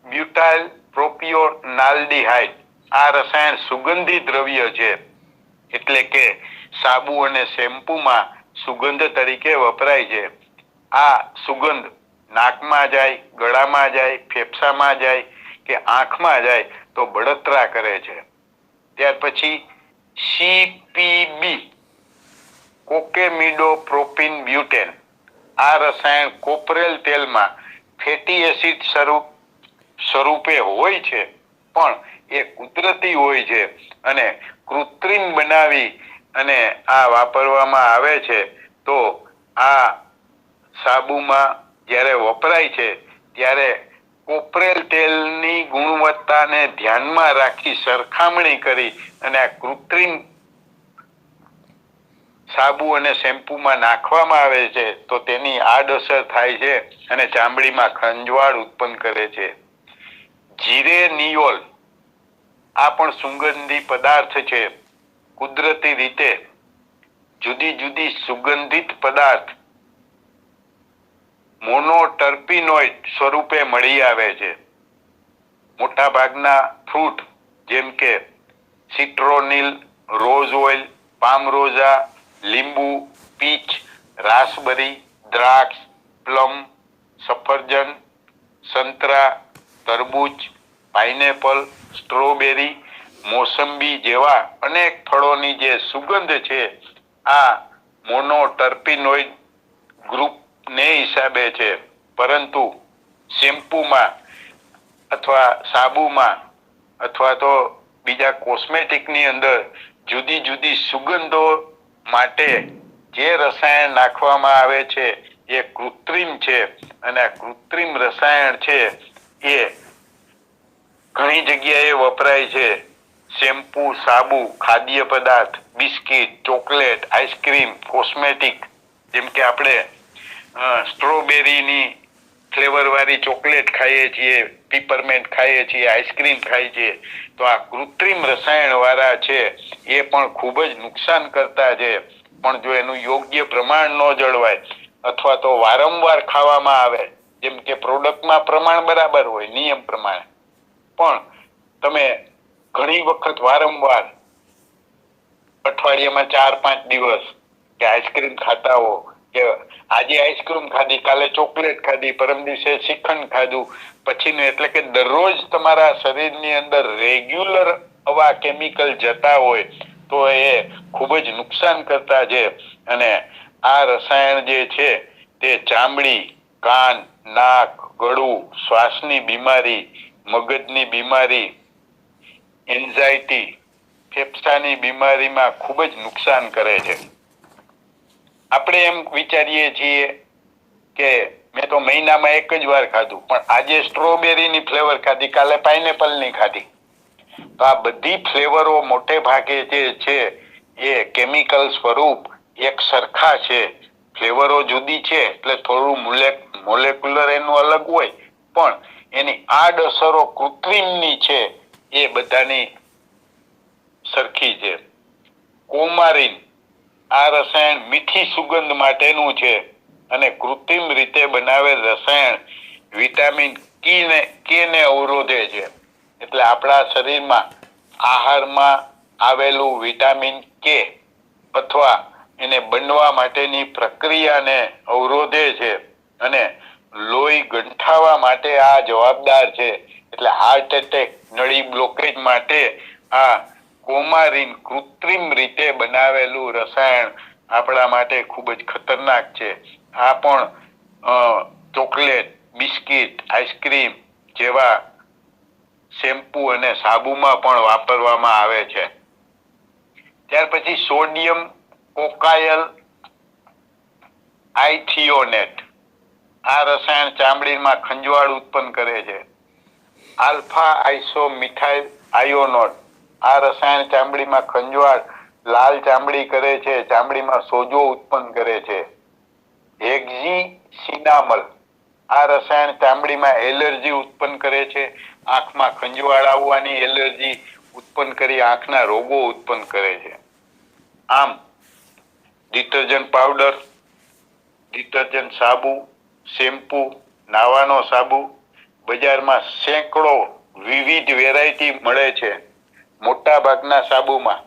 બ્યુટાઇલ પ્રોપિયોનાલ્ડિહાઇડ આ રસાયણ સુગંધી દ્રવ્ય છે, એટલે કે સાબુ અને શેમ્પૂમાં સુગંધ તરીકે વપરાય છે. આ સુગંધ નાકમાં જાય, ગળામાં જાય, ફેફસામાં જાય કે આંખમાં જાય તો બળતરા કરે છે. ત્યાર પછી CPB કોકેમિડોપ્રોપિન બ્યુટેન આ રસાયણ કોપરેલ તેલમાં ફેટી એસિડ સ્વરૂપે હોય છે, પણ એ કુદરતી હોય છે અને કૃત્રિમ બનાવી અને આ વાપરવામાં આવે છે. તો આ સાબુમાં જ્યારે વપરાય છે ત્યારે કોપરેલ તેલની ગુણવત્તાને ધ્યાનમાં રાખી સરખામણી કરી અને આ કૃત્રિમ સાબુ અને શેમ્પૂમાં નાખવામાં આવે છે તો તેની આડઅસર થાય છે અને ચામડીમાં ખંજવાળ ઉત્પન્ન કરે છે. જીરેનિયોલ આ પણ સુગંધી પદાર્થ છે. કુદરતી રીતે જુદી જુદી સુગંધિત પદાર્થ મોનોટર્પિનોઇડ સ્વરૂપે મળી આવે છે. મોટા ભાગના ફ્રૂટ જેમ કે સિટ્રોનિલ, રોઝ ઓઇલ, પામરોઝા, લીંબુ, પીચ, રાસબરી, દ્રાક્ષ, પ્લમ, સફરજન, સંતરા, તરબૂચ, પાઇનેપલ, સ્ટ્રોબેરી, મોસંબી જેવા અનેક ફળોની જે સુગંધ છે આ મોનોટર્પિનોઇડ ગ્રુપને હિસાબે છે. પરંતુ શેમ્પૂમાં અથવા સાબુમાં અથવા તો બીજા કોસ્મેટિકની અંદર જુદી જુદી સુગંધો માટે જે રસાયણ નાખવામાં આવે છે એ કૃત્રિમ છે અને આ કૃત્રિમ રસાયણ છે એ ઘણી જગ્યાએ વપરાય છે. શેમ્પૂ, સાબુ, ખાદ્ય પદાર્થ, બિસ્કિટ, ચોકલેટ, આઈસ્ક્રીમ, કોસ્મેટિક જેમ કે આપણે સ્ટ્રોબેરીની ફ્લેવર વાળી ચોકલેટ ખાઈએ છીએ, પીપરમેન્ટ ખાઈએ છીએ, આઈસ્ક્રીમ ખાઈએ છીએ, તો આ કૃત્રિમ રસાયણ વાળા છે એ પણ ખૂબ જ નુકસાન કરતા છે. પણ જો એનું યોગ્ય પ્રમાણ ન જળવાય અથવા તો વારંવાર ખાવામાં આવે, જેમ કે પ્રોડક્ટમાં પ્રમાણ બરાબર હોય નિયમ પ્રમાણે, પણ તમે ઘણી વખત વારંવાર અઠવાડિયામાં 4-5 દિવસ કે આઈસ્ક્રીમ ખાતા હો, કે આજે આઈસ્ક્રીમ ખાધી, કાલે ચોકલેટ ખાધી, પરમ દિવસે શ્રીખંડ ખાધું, પછીનું એટલે કે દરરોજ તમારા શરીરની અંદર રેગ્યુલર આવા કેમિકલ જતા હોય તો એ ખૂબ જ નુકસાન કરતા છે. અને આ રસાયણ જે છે તે ચામડી, કાન, નાક, ગળું, શ્વાસની બીમારી, મગજની બીમારી, એન્ઝાયટી, ફેફસાની બીમારીમાં ખૂબ જ નુકસાન કરે છે. આપણે એમ વિચારીએ છીએ કે મેં તો મહિનામાં એક જ વાર ખાધું, પણ આજે સ્ટ્રોબેરીની ફ્લેવર ખાધી, કાલે પાઇનેપલની ખાધી. તો આ બધી ફ્લેવરો મોટે ભાગે જે છે એ કેમિકલ સ્વરૂપ એક સરખા છે. ફ્લેવરો જુદી છે એટલે થોડું મોલેક્યુલર એનું અલગ હોય, પણ એની આડઅસરો કૃત્રિમની છે એ બધાની સરખી છે. કોમારીન આ રસાયણ મીઠી સુગંધ માટેનું છે અને કૃત્રિમ રીતે બનાવેલ રસાયણ વિટામિન કે ને અવરોધે છે. એટલે આપણા શરીરમાં આહારમાં આવેલું વિટામિન કે અથવા એને બનવા માટેની પ્રક્રિયાને અવરોધે છે અને લોહી ગંઠાવા માટે આ જવાબદાર છે. એટલે હાર્ટ એટેક, નળી બ્લોકેજ માટે આ કોમારીન કૃત્રિમ રીતે બનાવેલું રસાયણ આપણા માટે ખૂબ જ ખતરનાક છે. આ પણ ચોકલેટ, બિસ્કિટ, આઈસ્ક્રીમ જેવા શેમ્પુ અને સાબુમાં પણ વાપરવામાં આવે છે. ત્યાર પછી સોડિયમ કોકાયલ આઇથિયોનેટ આ રસાયણ ચામડીમાં ખંજવાળ ઉત્પન્ન કરે છે. આલ્ફા આઇસો મિથાઇલ આયોનોટ આ રસાયણ ચામડીમાં ખંજવાળ, લાલ ચામડી કરે છે, ચામડીમાં સોજો ઉત્પન્ન કરે છે. હેક્ઝીસિનામલ આ રસાયણ ચામડીમાં એલર્જી ઉત્પન્ન કરે છે, આંખમાં ખંજવાળ આવવાની એલર્જી ઉત્પન્ન કરી આંખના રોગો ઉત્પન્ન કરે છે. આમ ડિટર્જન્ટ પાવડર, ડિટર્જન્ટ સાબુ, શેમ્પુ, નાવાનો સાબુ બજારમાં સેંકડો વિવિધ વેરાયટી મળે છે. મોટા ભાગના સાબુમાં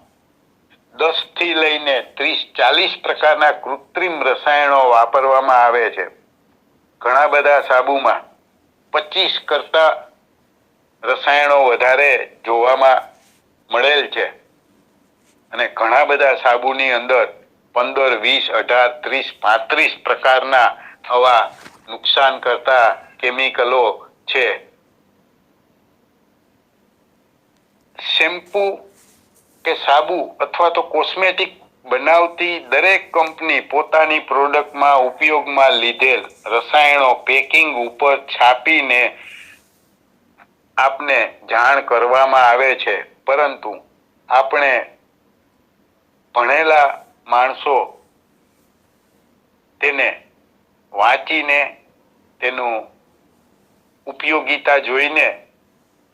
10 થી લઈને 30-40 પ્રકારના કૃત્રિમ રસાયણો વાપરવામાં આવે છે. ઘણા બધા સાબુમાં 25 કરતા રસાયણો વધારે જોવામાં મળેલ છે અને ઘણા બધા સાબુની અંદર 15, 20, 18, 30, 35 પ્રકારના આવા નુકસાન કરતા કેમિકલો છે. શેમ્પુ કે સાબુ અથવા તો કોસ્મેટિક બનાવતી દરેક કંપની પોતાની પ્રોડક્ટમાં ઉપયોગમાં લીધેલ રસાયણો પેકિંગ ઉપર છાપીને આપને જાણ કરવામાં આવે છે, પરંતુ આપણે ભણેલા માણસો તેને વાંચીને તેનું ઉપયોગિતા જોઈને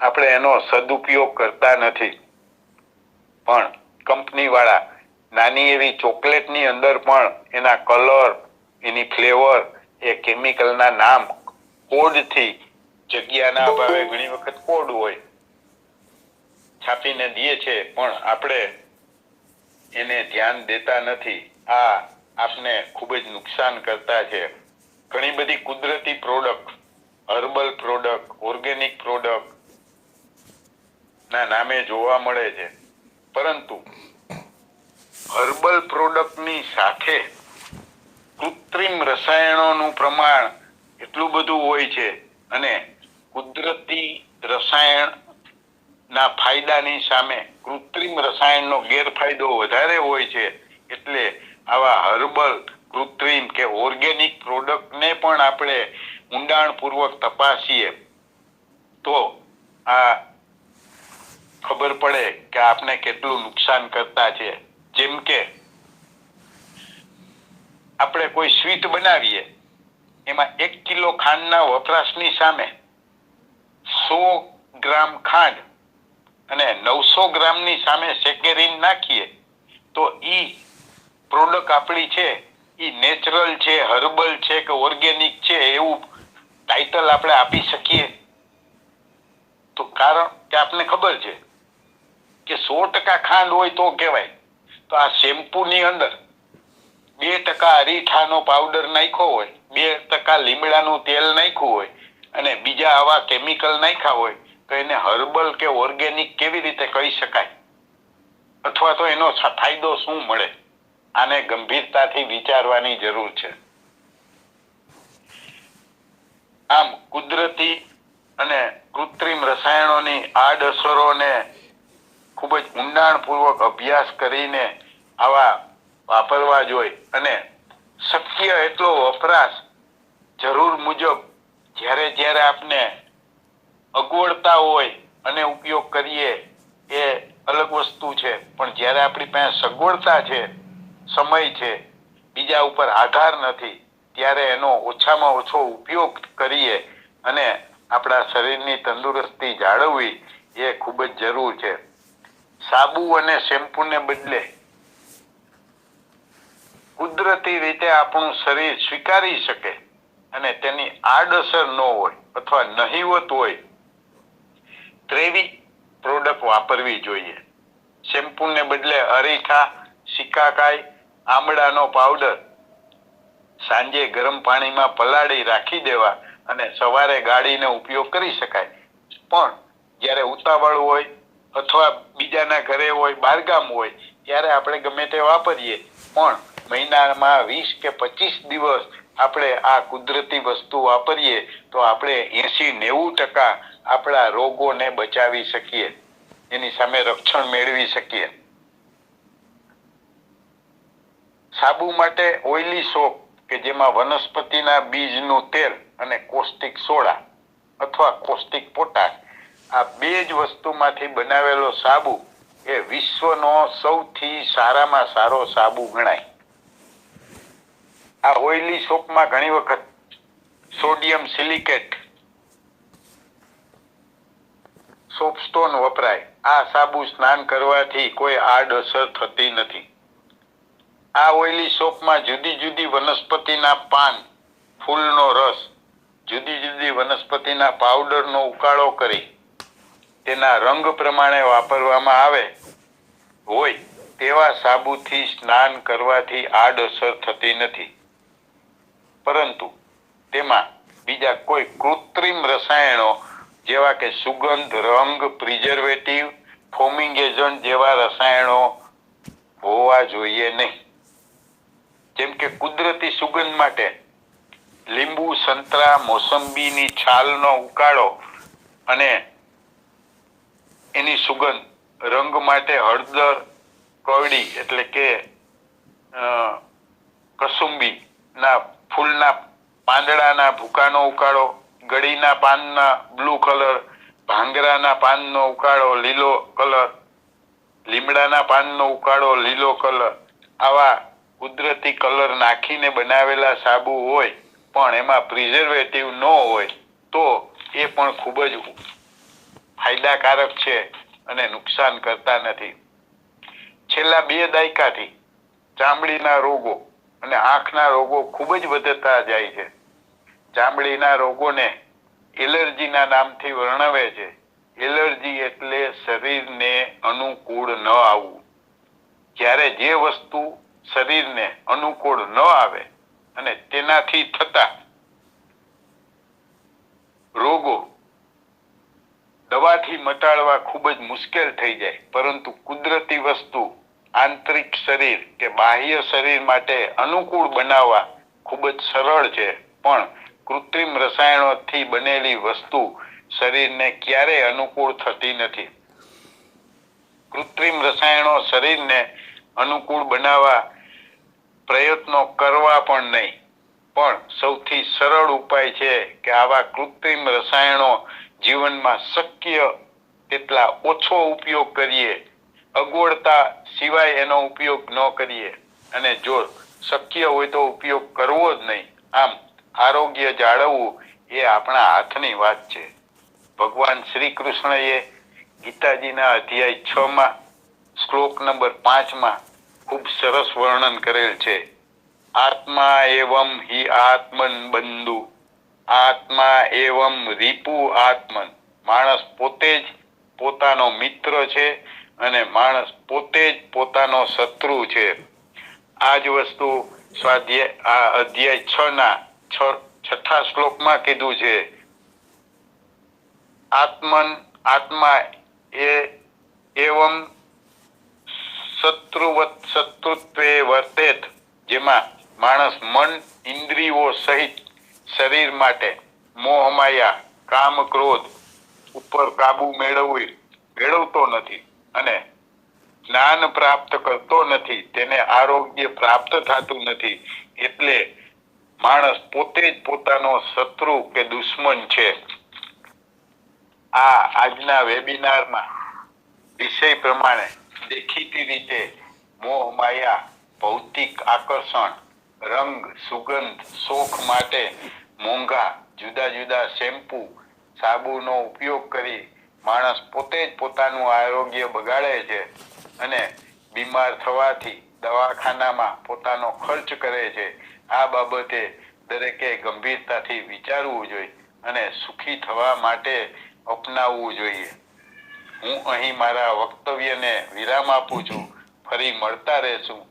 આપણે એનો સદુપયોગ કરતા નથી. પણ કંપનીવાળા નાની એવી ચોકલેટની અંદર પણ એના કલર, એની ફ્લેવર, એ કેમિકલના નામ કોડથી, જગ્યાના અભાવે ઘણી વખત કોડ હોય, છાપીને દે છે, પણ આપણે એને ધ્યાન દેતા નથી. આ આપને ખૂબ જ નુકસાન કરતા છે. ઘણી બધી કુદરતી product, herbal product, organic product ના નામે જોવા મળે છે, પરંતુ હર્બલ પ્રોડક્ટની સાથે કૃત્રિમ રસાયણોનું પ્રમાણ એટલું બધું હોય છે અને કુદરતી રસાયણ ના ફાયદાની સામે કૃત્રિમ રસાયણનો ગેરફાયદો વધારે હોય છે. એટલે આવા હર્બલ, કૃત્રિમ કે ઓર્ગેનિક પ્રોડક્ટને પણ આપણે ઊંડાણપૂર્વક તપાસીએ તો આ ખબર પડે કે આપને કેટલું નુકસાન કરતા છે. જેમ કે આપણે કોઈ સ્વીટ બનાવીએ, એમાં 1 કિલો ખાંડના વપરાશની સામે 100 ગ્રામ ખાંડ અને 900 ગ્રામની સામે સેકેરીન નાખીએ તો ઈ પ્રોડક્ટ આપણી છે ઈ નેચરલ છે, હર્બલ છે કે ઓર્ગેનિક છે એવું ટાઇટલ આપણે આપી શકીએ? તો કારણ કે આપને ખબર છે કે 100% ખાંડ હોય તો કહેવાય, તો આ શેમ્પૂની અંદર 2% અરીઠાનો પાવડર નાખ્યો હોય, 2% લીમડાનું તેલ નાખ્યું હોય અને બીજા આવા કેમિકલ નાખ્યા હોય તો એને હર્બલ કે ઓર્ગેનિક કેવી રીતે કહી શકાય? અથવા તો એનો ફાયદો શું મળે? આને ગંભીરતાથી વિચારવાની જરૂર છે. આમ કુદરતી અને કૃત્રિમ રસાયણોની આડઅસરોને ખૂબ જ ઊંડાણપૂર્વક અભ્યાસ કરીને આવા વાપરવા જોઈએ અને શક્ય એટલો વપરાશ જરૂર મુજબ જ્યારે આપને અગવડતા હોય અને ઉપયોગ કરીએ એ અલગ વસ્તુ છે, પણ જ્યારે આપણી પાસે સગવડતા છે, સમય છે, બીજા ઉપર આધાર નથી, ત્યારે એનો ઓછામાં ઓછો ઉપયોગ કરીએ અને આપણા શરીરની તંદુરસ્તી જાળવવી એ ખૂબ જ જરૂર છે. સાબુ અને શેમ્પૂને બદલે કુદરતી રીતે આપણું શરીર સ્વીકારી શકે અને તેની આડઅસર ન હોય અથવા નહિવત હોય તેવી પ્રોડક્ટ વાપરવી જોઈએ. શેમ્પૂને બદલે અરીઠા, સિકાકાઈ, આમળાનો પાવડર સાંજે ગરમ પાણીમાં પલાળી રાખી દેવા અને સવારે ગાળીને ઉપયોગ કરી શકાય. પણ જ્યારે ઉતાવળ હોય અથવા બીજાના ઘરે હોય, બહારગામ હોય, ત્યારે આપણે ગમે તે વાપરીએ, પણ મહિનામાં 20 કે 25 દિવસ આપણે આ કુદરતી વસ્તુ વાપરીએ તો આપણે 80-90% આપણા રોગોને બચાવી શકીએ, એની સામે રક્ષણ મેળવી શકીએ. સાબુ માટે ઓઇલી સોપ કે જેમાં વનસ્પતિના બીજનું તેલ અને કોસ્ટિક સોડા અથવા કોસ્ટિક પોટાશ આ બે જ વસ્તુમાંથી બનાવેલો સાબુ એ વિશ્વનો સૌથી સારામાં સારો સાબુ ગણાય. આ ઓઇલી સોપમાં ઘણી વખત સોડિયમ સિલિકેટ સોપસ્ટોન વપરાય. આ સાબુ સ્નાન કરવાથી કોઈ આડઅસર થતી નથી. આ ઓઇલી સોપમાં જુદી જુદી વનસ્પતિના પાન, ફૂલનો રસ, જુદી જુદી વનસ્પતિના પાવડરનો ઉકાળો કરી તેના રંગ પ્રમાણે વાપરવામાં આવે હોય તેવા સાબુથી સ્નાન કરવાથી આડઅસર થતી નથી, પરંતુ તેમાં બીજા કોઈ કૃત્રિમ રસાયણો જેવા કે સુગંધ, રંગ, પ્રિઝર્વેટિવ, ફોમિંગ એજન્ટ જેવા રસાયણો હોવા જોઈએ નહીં. જેમ કે કુદરતી સુગંધ માટે લીંબુ, સંતરા, મોસંબીની છાલનો ઉકાળો અને એની સુગંધ, રંગ માટે હળદર, કવડી એટલે કે કસુંબીના ફૂલના પાંદડાના ભૂકાનો ઉકાળો, ગળીના પાનના બ્લુ કલર, ભાંગરાના પાનનો ઉકાળો લીલો કલર, લીમડાના પાનનો ઉકાળો લીલો કલર, આવા કુદરતી કલર નાખીને બનાવેલા સાબુ હોય પણ એમાં પ્રિઝર્વેટિવ ન હોય તો એ પણ ખૂબ જ ફાયદાકારક છે અને નુકસાન કરતા નથી. છેલ્લા 2 દાયકાથી ચામડીના રોગો અને આંખના રોગો ખૂબ જ વધતા જાય છે. ચામડીના રોગોને એલર્જીના નામથી વર્ણવે છે. એલર્જી એટલે શરીરને અનુકૂળ ન આવવું. જ્યારે જે વસ્તુ શરીરને અનુકૂળ ન આવે અને તેનાથી થતા રોગો દવાથી મટાડવા ખૂબ જ મુશ્કેલ થઈ જાય, પરંતુ કુદરતી વસ્તુ આંતરિક શરીર કે બાહ્ય શરીર માટે અનુકૂળ બનાવવા ખૂબ જ સરળ છે. પણ કૃત્રિમ રસાયણોથી બનેલી વસ્તુ શરીરને ક્યારેય અનુકૂળ થતી નથી. કૃત્રિમ રસાયણો શરીરને અનુકૂળ બનાવવા પ્રયત્નો કરવા પણ નહીં, પણ સૌથી સરળ ઉપાય છે કે આવા કૃત્રિમ રસાયણો જીવનમાં શક્ય તેટલા ઓછો ઉપયોગ કરીએ, અગવડતા સિવાય એનો ઉપયોગ ન કરીએ અને જો શક્ય હોય તો ઉપયોગ કરવો જ નહીં. આમ આરોગ્ય જાળવવું એ આપણા હાથની વાત છે. ભગવાન શ્રી કૃષ્ણએ ગીતાજીના અધ્યાય 6 શ્લોક નંબર 5 ખૂબ સરસ વર્ણન કરેલ છે. આત્મા એવમ હિ આત્મન બંધુ, આત્મા એવમ રીપુ આત્મન. માણસ પોતે જ પોતાનો મિત્ર છે અને માણસ પોતે જ પોતાનો શત્રુ છે. આ જ વસ્તુ સ્વાધ્યાય આ અધ્યાય 6 ના 6ઠ્ઠા શ્લોકમાં કીધું છે. આત્મા એ એવમ શત્રુત્વે વર્તેત, જેમાં માણસ મન ઇન્દ્રિયો સહિત શરીર માટે મોહ માયા કામ ક્રોધ ઉપર કાબુ મેળવતો નથી અને જ્ઞાન પ્રાપ્ત કરતો નથી, તેને આરોગ્ય પ્રાપ્ત થતું નથી. એટલે માણસ પોતે જ પોતાનો શત્રુ કે દુશ્મન છે. આ આજના વેબિનારમાં વિષય પ્રમાણે દેખીતી રીતે મોહ માયા, ભૌતિક આકર્ષણ, રંગ, સુગંધ, શોખ માટે મોંઘા જુદા જુદા શેમ્પૂ, સાબુનો ઉપયોગ કરી માણસ પોતે જ પોતાનું આરોગ્ય બગાડે છે અને બીમાર થવાથી દવાખાનામાં પોતાનો ખર્ચ કરે છે. આ બાબતે દરેકે ગંભીરતાથી વિચારવું જોઈએ અને સુખી થવા માટે અપનાવવું જોઈએ. હું અહીં મારા વક્તવ્યને વિરામ આપું છું. ફરી મળતા રહેશું.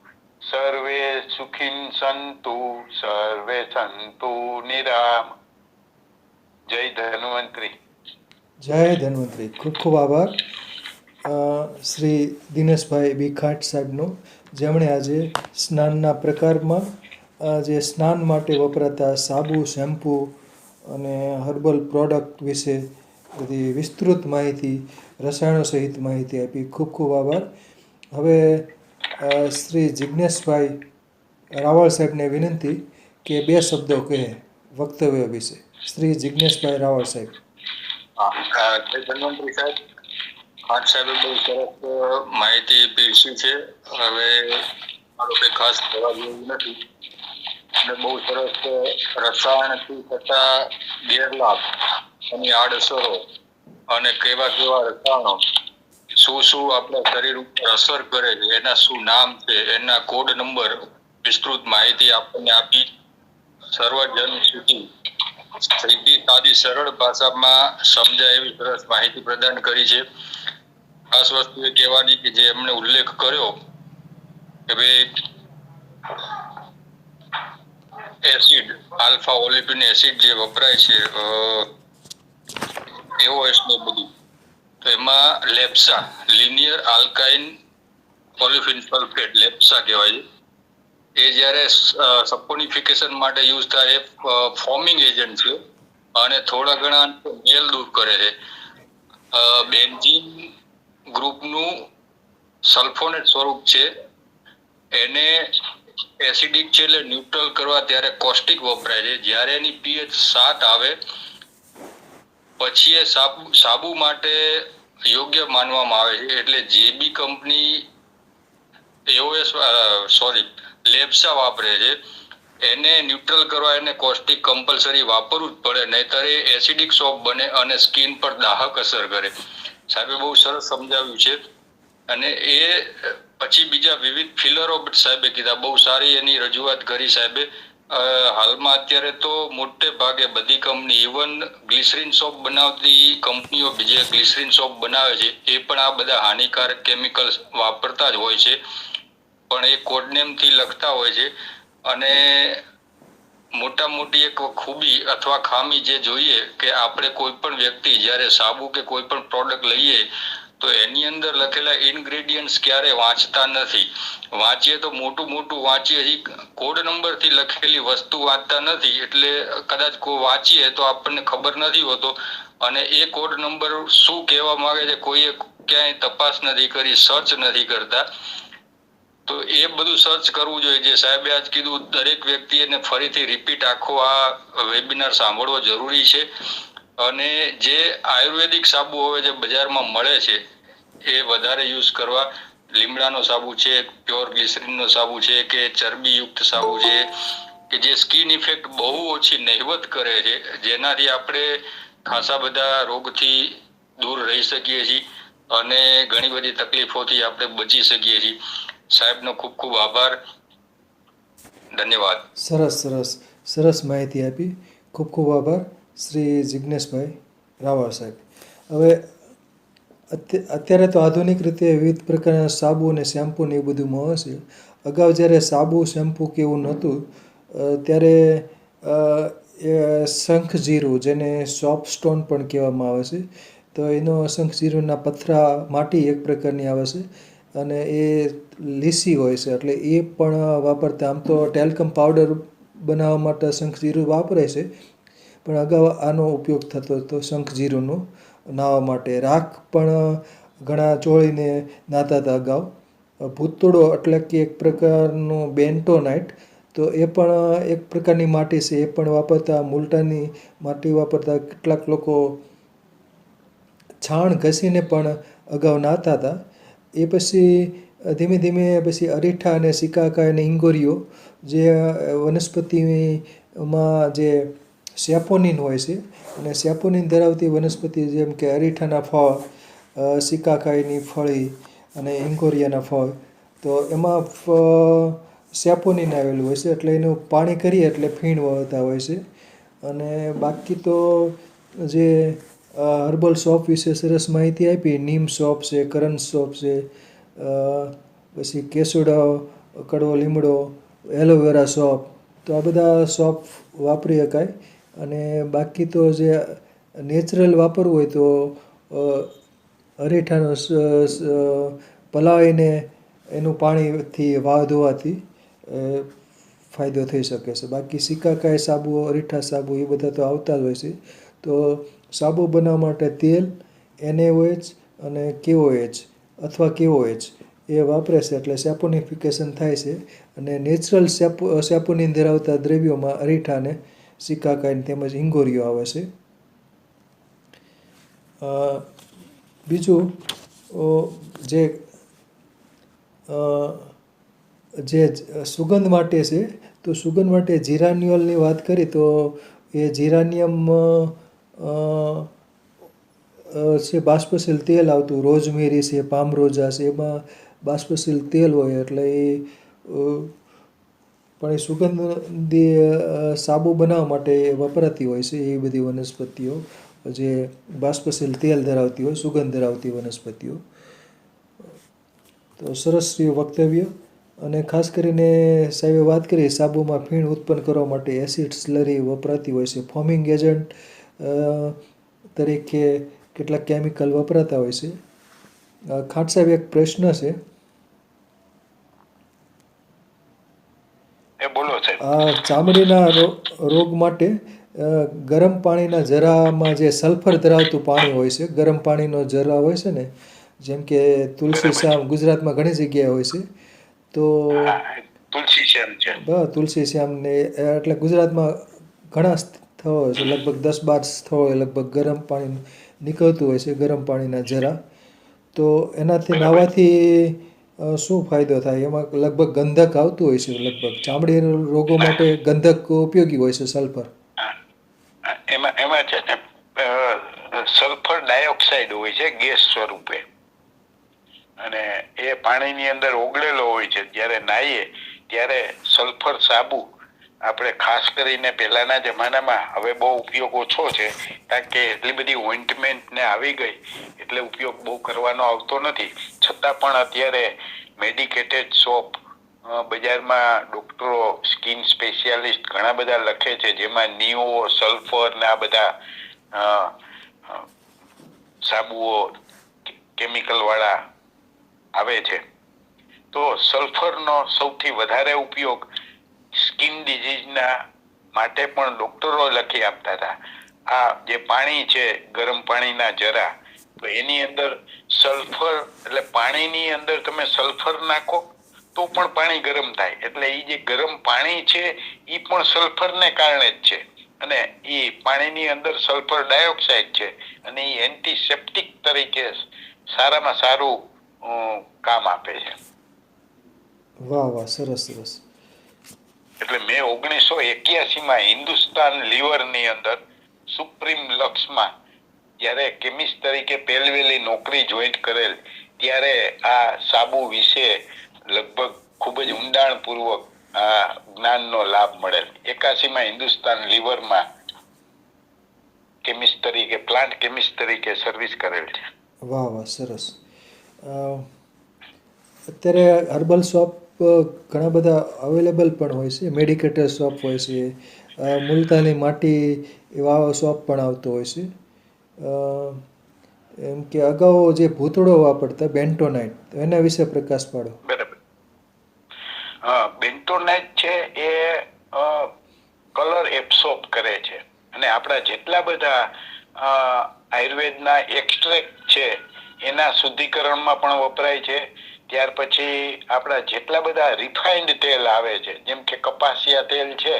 સર્વે સુખીન સંતુ, સર્વે સંતુ નિરામ. જય ધન્વંતરી. જય ધન્વંતરી. ખૂબ ખૂબ આભાર શ્રી દિનેશભાઈ બી ખાટ સાહેબનો, જેમણે આજે સ્નાનના પ્રકારમાં જે સ્નાન માટે વપરાતા સાબુ, શેમ્પૂ અને હર્બલ પ્રોડક્ટ વિશે બધી વિસ્તૃત માહિતી, રસાયણો સહિત માહિતી આપી. ખૂબ ખૂબ આભાર. હવે શ્રી જિજ્ઞેશભાઈ રાવળ સાહેબને વિનંતી કે 2 શબ્દો કહે વક્તવ્ય વિશે. શ્રી જિજ્ઞેશભાઈ રાવળ સાહેબ. જય ધન્વંતરી સાહેબ. ખાટ સાહેબે બહુ સરસ માહિતી પીરસી છે. હવે મારો કંઈ ખાસ જવાબ જેવું નથી અને બહુ સરસ રસાયણથી થતા ગેરલાભ, એની આડઅસરો અને કેવા કેવા રસાયણો શું આપણા શરીર ઉપર અસર કરે છે, એના શું નામ છે, એના કોડ નંબર, વિસ્તૃત માહિતી આપણને આપી. સર્વજન સુધી સીધી સાદી સરળ ભાષામાં સમજાય એવી સરસ માહિતી પ્રદાન કરી છે. ખાસ વસ્તુ એ કહેવાની કે જે એમણે ઉલ્લેખ કર્યો કે ભાઈ એસિડ, આલ્ફા ઓલિપિન એસિડ જે વપરાય છે એઓએસ ને બધું, તો એમાં લેપ્સા, લિનિયર આલ્કાઇન ઓલિફિન સલ્ફેટ, લેપ્સા કહેવાય છે. એ જ્યારે સપોનિફિકેશન માટે યુઝ થાય એ ફોર્મિંગ એજન્ટ છે અને થોડા ઘણા મેલ દૂર કરે છે. બેન્ઝીન ગ્રુપનું સલ્ફોનેટ સ્વરૂપ છે. એને એસિડિક છે એટલે ન્યુટ્રલ કરવા ત્યારે કોસ્ટિક વપરાય છે. જ્યારે એની pH 7 આવે પછી એ સાબુ માટે યોગ્ય માનવામાં આવે છે. એટલે જે બી કંપની લેપ્સા વાપરે છે એને ન્યુટ્રલ કરવા એને કોસ્ટિક કમ્પલસરી વાપરવું જ પડે, નહીતર એ એસિડિક સોપ બને અને સ્કિન પર દાહક અસર કરે. સાહેબે બહુ સરસ સમજાવ્યું છે. અને એ પછી બીજા વિવિધ ફિલરો સાહેબે કીધા, બહુ સારી એની રજૂઆત કરી સાહેબે. હાલમાં અત્યારે તો મોટે ભાગે બધી કંપની, ઇવન ગ્લિસરીન સોપ બનાવતી કંપનીઓ જે ગ્લિસરીન સોપ બનાવે છે એ પણ આ બધા હાનિકારક કેમિકલ્સ વાપરતા જ હોય છે, પણ એ કોડનેમ થી લખતા હોય છે. અને મોટા મોટી એક ખૂબી અથવા ખામી જે જોઈએ કે આપણે કોઈ પણ વ્યક્તિ જ્યારે સાબુ કે કોઈ પણ પ્રોડક્ટ લઈએ તો એની અંદર લખેલા ઇન્ગ્રેડિયન્ટ્સ ક્યારે વાંચતા નથી. વાંચીએ તો મોટું વાંચીએ, કોડ નંબર થી લખેલી વસ્તુ વાંચતા નથી. એટલે કદાચ કોઈ વાંચીએ તો આપણને ખબર નથી હોતો અને એ કોડ નંબર શું કહેવા માંગે છે કોઈએ ક્યાંય તપાસ નથી કરી, સર્ચ નથી કરતા. તો એ બધું સર્ચ કરવું જોઈએ. જે સાહેબે આજ કીધું દરેક વ્યક્તિ એને ફરીથી રિપીટ આખો આ વેબિનાર સાંભળવો જરૂરી છે. અને જે આયુર્વેદિક સાબુ હવે જે બજારમાં મળે છે એ વધારે યુઝ કરવા. લીમડાનો સાબુ છે, પ્યોર ગ્લિસરીનનો સાબુ છે કે ચરબીયુક્ત સાબુ છે કે જે સ્કિન ઇફેક્ટ બહુ ઓછી નહિવત કરે છે, જેનાથી આપણે ખાસા બધા રોગથી દૂર રહી શકીએ છીએ અને ઘણી બધી તકલીફોથી આપણે બચી શકીએ છીએ. સાહેબનો ખૂબ ખૂબ આભાર. ધન્યવાદ. સરસ માહિતી આપી. ખૂબ ખૂબ આભાર શ્રી જિજ્ઞેશભાઈ રાવળ સાહેબ. હવે અત્યારે તો આધુનિક રીતે વિવિધ પ્રકારના સાબુ અને શેમ્પૂ ને એ બધું મળે છે. અગાઉ જ્યારે સાબુ શેમ્પૂ કે એવું નહોતું ત્યારે એ શંખજીરું જેને સોપ સ્ટોન પણ કહેવામાં આવે છે, તો એનો શંખજીરુંના પથરા માટી એક પ્રકારની આવે છે અને એ લીસી હોય છે, એટલે એ પણ વાપરતા. આમ તો ટેલ્કમ પાવડર બનાવવા માટે શંખજીરું વાપરે છે, પણ અગાઉ આનો ઉપયોગ થતો હતો શંખજીરુંનો નાહવા માટે. રાખ પણ ઘણા ચોળીને નાહતા હતા અગાઉ. ભૂતોડો એટલે કે એક પ્રકારનું બેન્ટોનાઇટ, તો એ પણ એક પ્રકારની માટી છે, એ પણ વાપરતા. મુલતાની માટી વાપરતા. કેટલાક લોકો છાણ ઘસીને પણ અગાઉ નાહતા હતા. એ પછી ધીમે ધીમે પછી અરીઠા અને સિકાકાઈ અને ઈંગોરીઓ જે વનસ્પતિમાં જે સેપોનિન હોય છે, અને સેપોનિન ધરાવતી વનસ્પતિ જેમ કે અરીઠાના ફળ, સિકાકાઈની ફળી અને ઈંગોરિયાના ફળ, તો એમાં સેપોનિન આવેલું હોય છે, એટલે એનું પાણી કરીએ એટલે ફીણ વળતા હોય છે. અને બાકી તો જે હર્બલ સોપ વિશે સરસ માહિતી આપી. નીમ સોપ છે, કરંજ સોપ છે, પછી કેસુડા, કડવો લીમડો, એલોવેરા સોપ, તો આ બધા સોપ વાપરી શકાય. અને બાકી તો જે નેચરલ વાપરવું હોય તો અરીઠાનો પલાળીને એનું પાણીથી વાળ ધોવાથી ફાયદો થઈ શકે છે. બાકી સિકાકાઈ સાબુ, અરીઠા સાબુ એ બધા તો આવતા જ હોય છે. તો સાબુ બનાવવા માટે તેલ, NaOH અને KOH અથવા KOH એ વાપરે છે, એટલે સેપોનિફિકેશન થાય છે. અને નેચરલ સેપોનિન ધરાવતા દ્રવ્યોમાં અરીઠા અને સિકાકાઈ તેમજ ઈંગોરીઓ આવે છે. બીજું જે સુગંધ માટે છે, તો સુગંધ માટે જીરાનિયોલની વાત કરી તો એ જીરાનિયમ છે, બાષ્પશીલ તેલ આવતું. રોઝમેરી છે, પામરોઝા છે, એમાં બાષ્પશીલ તેલ હોય, એટલે એ પણ એ સુગંધી સાબુ બનાવવા માટે વપરાતી હોય છે. એ બધી વનસ્પતિઓ જે બાષ્પશીલ તેલ ધરાવતી હોય, સુગંધ ધરાવતી વનસ્પતિઓ. તો સરસ રહ્યું વક્તવ્ય. અને ખાસ કરીને સાહેબે વાત કરી સાબુમાં ફીણ ઉત્પન્ન કરવા માટે એસિડ સ્લરી વપરાતી હોય છે. ફોમિંગ એજન્ટ તરીકે કેટલાક કેમિકલ વપરાતા હોય છે. ખાટ સાહેબ, એક પ્રશ્ન છે. બોલો સાહેબ. આ ચામડીના રોગ માટે ગરમ પાણીના જરામાં જે સલ્ફર ધરાવતું પાણી હોય છે, ગરમ પાણીનો જરા હોય છે ને, જેમ કે તુલસી શ્યામ ગુજરાતમાં ઘણી જગ્યાએ હોય છે, તો તુલસી શ્યામ છે. તુલસી શ્યામ ને એટલે ગુજરાતમાં ઘણા સ્થળો છે, લગભગ 10-12 સ્થળોએ લગભગ ગરમ પાણી નીકળતું હોય છે, ગરમ પાણીના જરા. તો એનાથી નાહવાથી શું ફાયદો થાય? એમાં લગભગ ગંધક આવતું હોય છે. લગભગ ચામડી રોગો માટે ગંધક ઉપયોગી હોય છે, સલ્ફર. એમાં છે ને સલ્ફર ડાયોક્સાઇડ હોય છે ગેસ સ્વરૂપે, અને એ પાણીની અંદર ઓગળેલો હોય છે. જ્યારે નાહીએ ત્યારે સલ્ફર સાબુ આપણે ખાસ કરીને પહેલાના જમાનામાં, હવે બહુ ઉપયોગ ઓછો છે કારણ કે એટલી બધી ઓઇન્ટમેન્ટ ને આવી ગઈ એટલે ઉપયોગ બહુ કરવાનો આવતો નથી. છતાં પણ અત્યારે મેડિકેટેડ સોપ બજારમાં ડોક્ટરો, સ્કિન સ્પેશિયાલિસ્ટ ઘણા બધા લખે છે, જેમાં નિયો, સલ્ફર ને આ બધા સાબુઓ કેમિકલ વાળા આવે છે. તો સલ્ફરનો સૌથી વધારે ઉપયોગ સ્કિન ડિઝીઝના માટે પણ ડોક્ટરો લખી આપતા હતા. આ જે પાણી છે, ગરમ પાણીના જરા, તો એની અંદર સલ્ફર, એટલે પાણીની અંદર તમે સલ્ફર નાખો તો પણ પાણી ગરમ થાય. એટલે એ જે ગરમ પાણી છે એ પણ સલ્ફરને કારણે જ છે, અને એ પાણીની અંદર સલ્ફર ડાયોક્સાઇડ છે, અને એ એન્ટીસેપ્ટિક તરીકે સારામાં સારું કામ આપે છે. વાહ વાહ, સરસ સરસ. એટલે મેં 1981માં હિન્દુસ્તાન લીવરની અંદર સુપ્રીમ લક્સમાં જ્યારે કેમિસ્ટ તરીકે પહેલી નોકરી જોઈન્ટ કરેલ, ત્યારે આ સાબુ વિશે લગભગ ખૂબ જ ઊંડાણપૂર્વક આ જ્ઞાનનો લાભ મળેલ. 81માં હિન્દુસ્તાન લીવરમાં કેમિસ્ટ તરીકે, પ્લાન્ટ કેમિસ્ટ તરીકે સર્વિસ કરેલ છે. વાહ વાહ, સરસ. અ, અત્યારે હર્બલ શોપ ઘણા બધા અવેલેબલ પણ હોય છે, મેડિકેટર શોપ હોય છે, મુલતાની માટી એવા શોપ પણ આવતો હોય છે. અ, એમ કે અગાઉ જે ભૂતળો વાપરતા બેન્ટોનાઇટ, તો એના વિશે પ્રકાશ પાડો. બરાબર. બેન્ટોનાઇટ છે એ કલર એબ્સોર્બ કરે છે અને આપણા જેટલા બધા આયુર્વેદના એક્સ્ટ્રેક્ટ છે એના શુદ્ધિકરણમાં પણ વપરાય છે. ત્યાર પછી આપણા જેટલા બધા રિફાઇન્ડ તેલ આવે છે, જેમ કે કપાસિયા તેલ છે,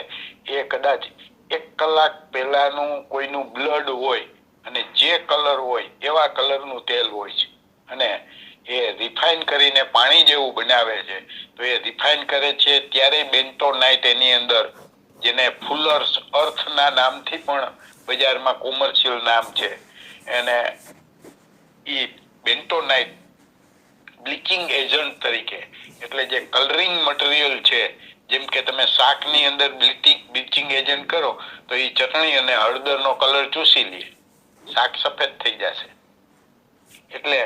એ કદાચ 1 કલાક પહેલાનું કોઈનું બ્લડ હોય અને જે કલર હોય એવા કલરનું તેલ હોય છે અને એ રિફાઇન કરીને પાણી જેવું બનાવે છે. તો એ રિફાઇન કરે છે ત્યારે બેન્ટોનાઇટ એની અંદર, જેને ફુલર્સ અર્થના નામથી પણ બજારમાં કોમર્શિયલ નામ છે, એને ઈ બેન્ટોનાઇટ બ્લીચિંગ એજન્ટ તરીકે, એટલે જે કલરિંગ મટીરિયલ છે, જેમ કે તમે શાકની અંદર બ્લીચિંગ એજન્ટ કરો તો એ ચટણી અને હળદરનો કલર ચૂસી લે, શાક સફેદ થઈ જશે. એટલે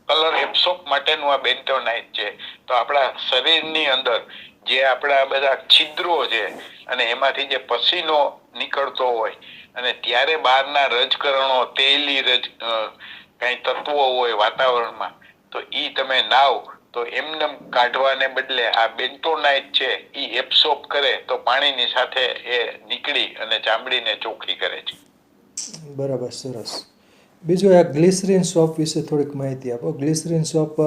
કલર એબ્સોર્બ માટેનું આ બેન્ટોનાઇટ છે. તો આપણા શરીરની અંદર જે આપણા બધા છિદ્રો છે અને એમાંથી જે પસીનો નીકળતો હોય અને ત્યારે બહારના રજકરણો, તેલી કઈ તત્વો હોય વાતાવરણમાં, તો ઈ તમે નાવ તો એમને કાઢવાને બદલે આ બેન્ટોનાઇટ છે ઈ એબ્સોર્બ કરે તો પાણીની સાથે એ નીકળી અને ચામડીને ચોખ્ખી કરે છે. બરાબર, સરસ. બીજું આ ગ્લિસરીન સોપ વિશે થોડીક માહિતી આપો. ગ્લિસરીન સોપ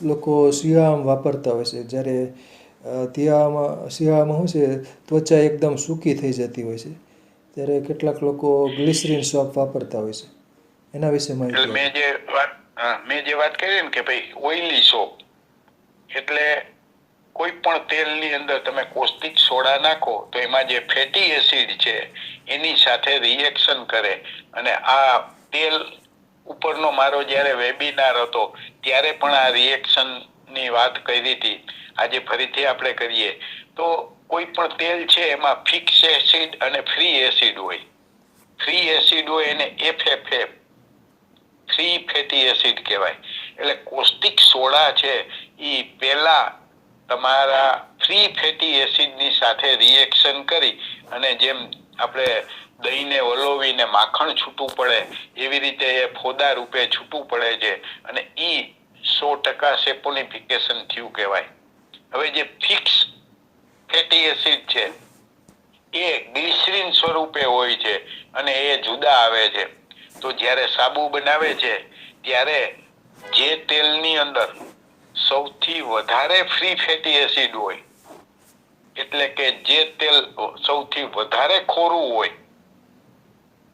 લોકો શિયાળામાં વાપરતા હોય છે, જ્યારે શિયાળામાં શું છે, ત્વચા એકદમ સૂકી થઈ જતી હોય છે, ત્યારે કેટલાક લોકો ગ્લિસરીન સોપ વાપરતા હોય છે. એના વિશે માહિતી એટલે આપો. મેં જે વાત કરી ને કે ભાઈ ઓઇલી સોપ, એટલે કોઈ પણ તેલની અંદર તમે કોસ્ટિક સોડા નાખો તો એમાં જે ફેટી એસિડ છે એની સાથે રિએક્શન કરે અને આ તેલ ઉપરનો મારો જ્યારે વેબિનાર હતો ત્યારે પણ આ રિએક્શન ની વાત કરી હતી. આજે ફરીથી આપણે કરીએ તો કોઈ પણ તેલ છે એમાં ફિક્સ એસિડ અને ફ્રી એસિડ હોય. ફ્રી એસિડ હોય એને FFA, ફ્રી ફેટી એસિડ કહેવાય. એટલે કોસ્ટિક સોડા છે ઈ પેલા તમારા ફ્રી ફેટી એસિડ ની સાથે રિએક્શન કરી અને જેમ આપણે દહીંને વલોવીને માખણ છૂટું પડે એવી રીતે એ ફોદા રૂપે છૂટું પડે છે અને ઈ 100% સેપોનિફિકેશન થયું કહેવાય. હવે જે ફિક્સ ફેટી એસિડ છે એ ગ્લિસરીન સ્વરૂપે હોય છે અને એ જુદા આવે છે. તો જ્યારે સાબુ બનાવે છે ત્યારે જે તેલની અંદર સૌથી વધારે ફ્રી ફેટી એસિડ હોય, એટલે કે જે તેલ સૌથી વધારે ખોરું હોય,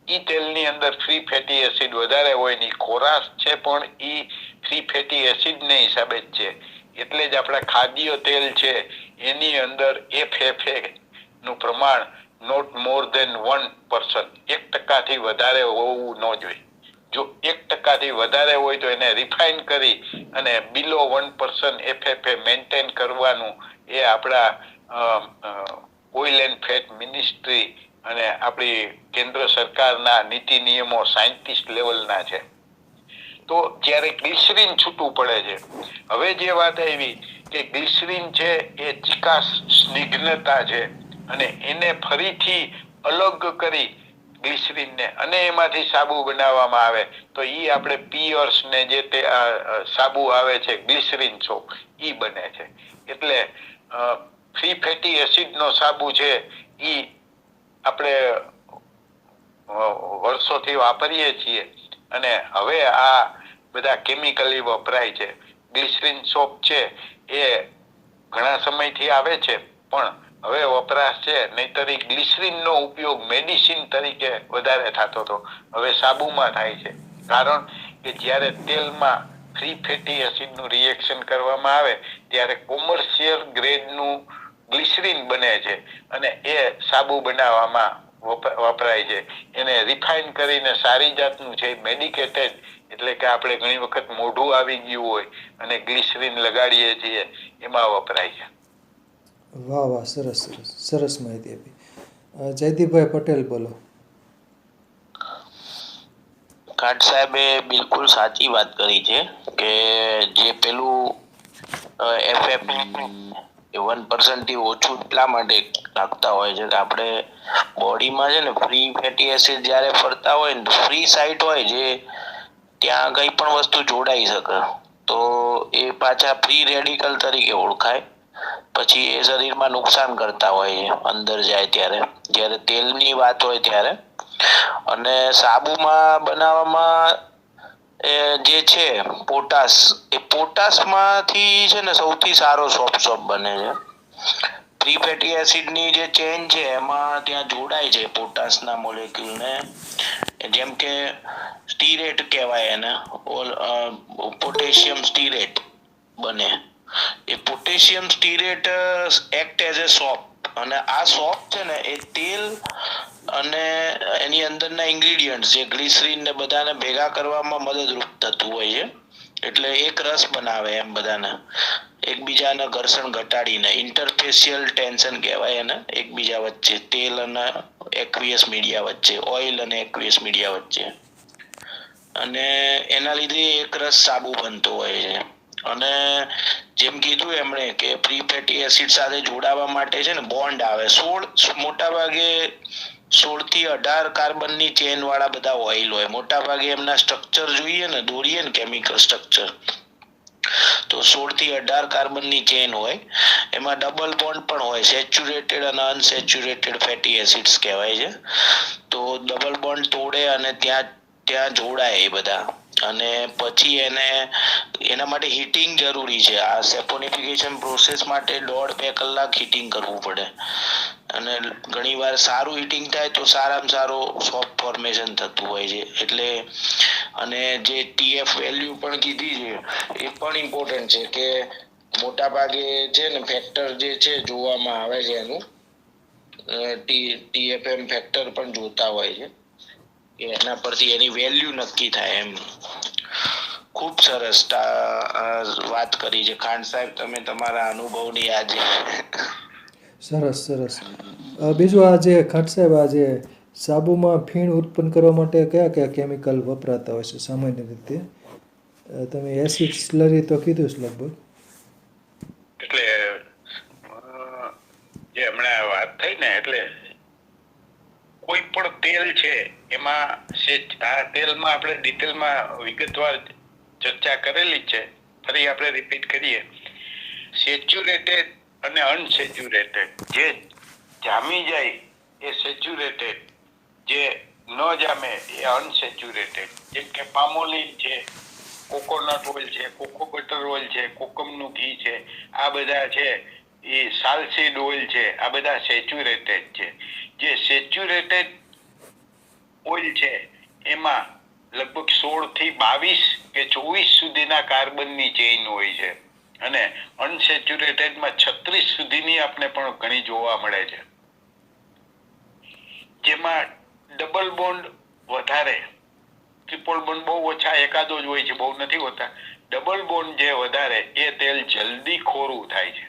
ઈ તેલની અંદર ફ્રી ફેટી એસિડ વધારે હોય ની ખોરાશ છે પણ ઈ ફ્રી ફેટી એસિડ ને હિસાબે જ છે. એટલે જ આપણા ખાદ્ય તેલ છે એની અંદર FFA નું પ્રમાણ નોટ મોર ધેન 1%, 1% થી વધારે હોવું ન જોઈએ. જો 1% થી વધારે હોય તો એને રિફાઇન કરી અને બિલો 1% FFA મેન્ટેન કરવાનું એ આપણા ઓઇલ એન્ડ ફેટ મિનિસ્ટ્રી અને આપણી કેન્દ્ર સરકારના નીતિ નિયમો સાયન્ટિસ્ટ લેવલના છે. તો જ્યારે ગ્લિસરીન છૂટું પડે છે, હવે જે વાત આવી કે ગ્લિસરીન છે એ ચિકાસ સ્નિગ્ધતા છે અને એને ફરીથી અલગ કરી ગ્લિસરીનને અને એમાંથી સાબુ બનાવવામાં આવે તો ઈ આપણે પિયર્સ ને જે તે સાબુ આવે છે ગ્લિસરીન સોપ ઈ બને છે. એટલે ફ્રી ફેટી એસિડ નો સાબુ છે ઈ આપણે વર્ષોથી વાપરીએ છીએ અને હવે આ બધા કેમિકલી વપરાય છે. ગ્લિસરીન સોપ છે એ ઘણા સમયથી આવે છે પણ હવે વપરાશ છે, નહીતર ગ્લિસરીન નો ઉપયોગ મેડિસિન તરીકે વધારે થતો હતો, હવે સાબુમાં થાય છે. કારણ કે જ્યારે તેલમાં ફ્રી ફેટી એસિડ નું રિએક્શન કરવામાં આવે ત્યારે કોમર્શિયલ ગ્રેડ નું ગ્લિસરીન બને છે અને એ સાબુ બનાવવામાં વપરાય છે. એને રિફાઇન કરીને સારી જાતનું છે મેડિકેટેડ, એટલે કે આપણે ઘણી વખત મોઢું આવી ગયું હોય અને ગ્લિસરીન લગાડીએ છીએ એમાં વપરાય છે. વાહ વાહ, સરસ સરસ સરસ માહિતી આપી. જયદીપભાઈ પટેલ બોલો. ખાટ સાહેબે બિલકુલ સાચી વાત કરી છે કે જે પેલું FF 1% થી ઓછું એટલા માટે રાખતા હોય છે કે આપણે બોડીમાં છે ને ફ્રી ફેટી એસિડ જ્યારે ફરતા હોય ને ફ્રી સાઇટ હોય જે ત્યાં કઈ પણ વસ્તુ જોડાઈ શકે તો એ પાછા ફ્રી રેડિકલ તરીકે ઓળખાય પછી એ શરીરમાં નુકસાન કરતા હોય છે અંદર જાય ત્યારે જ્યારે તેલની વાત હોય ત્યારે અને સાબુમાં બનાવવામાં જે છે પોટાશ એ પોટાશમાંથી છે ને સૌથી સારો સોપ બને છે ફ્રી ફેટી એસિડ ની જે ચેન છે એમાં ત્યાં જોડાય છે પોટાશના મોલેક્યુલ ને જેમ કે સ્ટીરેટ કહેવાય એને પોટેશિયમ સ્ટીરેટ બને એ potassium stearate act as a soap અને આ સોપ છે ને એ તેલ અને એની અંદરના ઇન્ગ્રેડિયન્ટ જે ગ્લિસરીન ને બધાને ભેગા કરવામાં મદદરૂપ થતું હોય છે એટલે એક રસ બનાવે એમ બધાને એકબીજાના ઘર્ષણ ઘટાડીને ઇન્ટરફેશિયલ ટેન્શન કહેવાય એને એકબીજા વચ્ચે તેલ અને એક્વિયસ મીડિયા વચ્ચે ઓઇલ અને એક્વિયસ મીડિયા વચ્ચે અને એના લીધે એક રસ સાબુ બનતો હોય છે અને જેમ કીધું એમણે કે પ્રી ફેટી એસિડ સાથે જોડાવા માટે છે ને બોન્ડ આવે 16 મોટા ભાગે 16 થી 18 કાર્બનની ચેન વાળા બધા ઓઇલ હોય મોટા ભાગે એમના સ્ટ્રક્ચર જોઈએ ને દોરીએ ને કેમિકલ સ્ટ્રક્ચર તો 16 થી 18 કાર્બનની ચેન હોય એમાં ડબલ બોન્ડ પણ હોય સેચ્યુરેટેડ અને અનસેચ્યુરેટેડ ફેટી એસિડ્સ કહેવાય છે તો ડબલ બોન્ડ તોડે અને ત્યાં જોડાય એ બધા અને પછી એના માટે હીટિંગ જરૂરી છે આ સેપોનિફિકેશન પ્રોસેસ માટે 1.5-2 કલાક હીટિંગ કરવું પડે અને ઘણીવાર સારું હીટિંગ થાય તો સારામાં સારું સોપ ફોર્મેશન થતું હોય છે એટલે અને જે TF વેલ્યુ પણ કીધી છે એ પણ ઇમ્પોર્ટન્ટ છે કે મોટા ભાગે છે ને ફેક્ટર જે છે જોવામાં આવે છે એનું TFM ફેક્ટર પણ જોતા હોય છે કે એના પરથી એની વેલ્યુ નક્કી થાય એમ ખૂબ સરસ વાત કરી છે ખાન સાહેબ તમે તમારા અનુભવની આજે સરસ બીજું આ જે ખાટ સાહેબ આ જે સાબુમાં ફીણ ઉત્પન્ન કરવા માટે કયા કયા કેમિકલ વપરાતા હોય છે સામાન્ય રીતે તમે એસિડ સ્લરી તો કીધું જ લગભગ એટલે જે હમણાં વાત થઈ ને એટલે કોઈ પણ તેલ છે એમાં આ તેલમાં આપણે ડિટેલમાં વિગતવાર ચર્ચા કરેલી છે ફરી આપણે રિપીટ કરીએ સેચ્યુરેટેડ અને અનસેચ્યુરેટેડ જે જામી જાય એ સેચ્યુરેટેડ જે ન જામે એ અનસેચ્યુરેટેડ જેમ કે પામોલિન છે કોકોનટ ઓઇલ છે કોકો બટર ઓઇલ છે કોકમનું ઘી છે આ બધા છે એ સાલસીડ ઓઇલ છે આ બધા સેચ્યુરેટેડ છે જે સેચ્યુરેટેડ ઓઇલ છે એમાં લગભગ 16 થી 22 કે 24 સુધીના કાર્બનની ચેઇન હોય છે અને અનસેચ્યુરેટેડમાં 36 સુધીની આપણે પણ ઘણી જોવા મળે છે જેમાં ડબલ બોન્ડ વધારે ટ્રિપલ બોન્ડ બહુ ઓછા એકાદો જ હોય છે બહુ નથી હોતા ડબલ બોન્ડ જે વધારે એ તેલ જલ્દી ખોરું થાય છે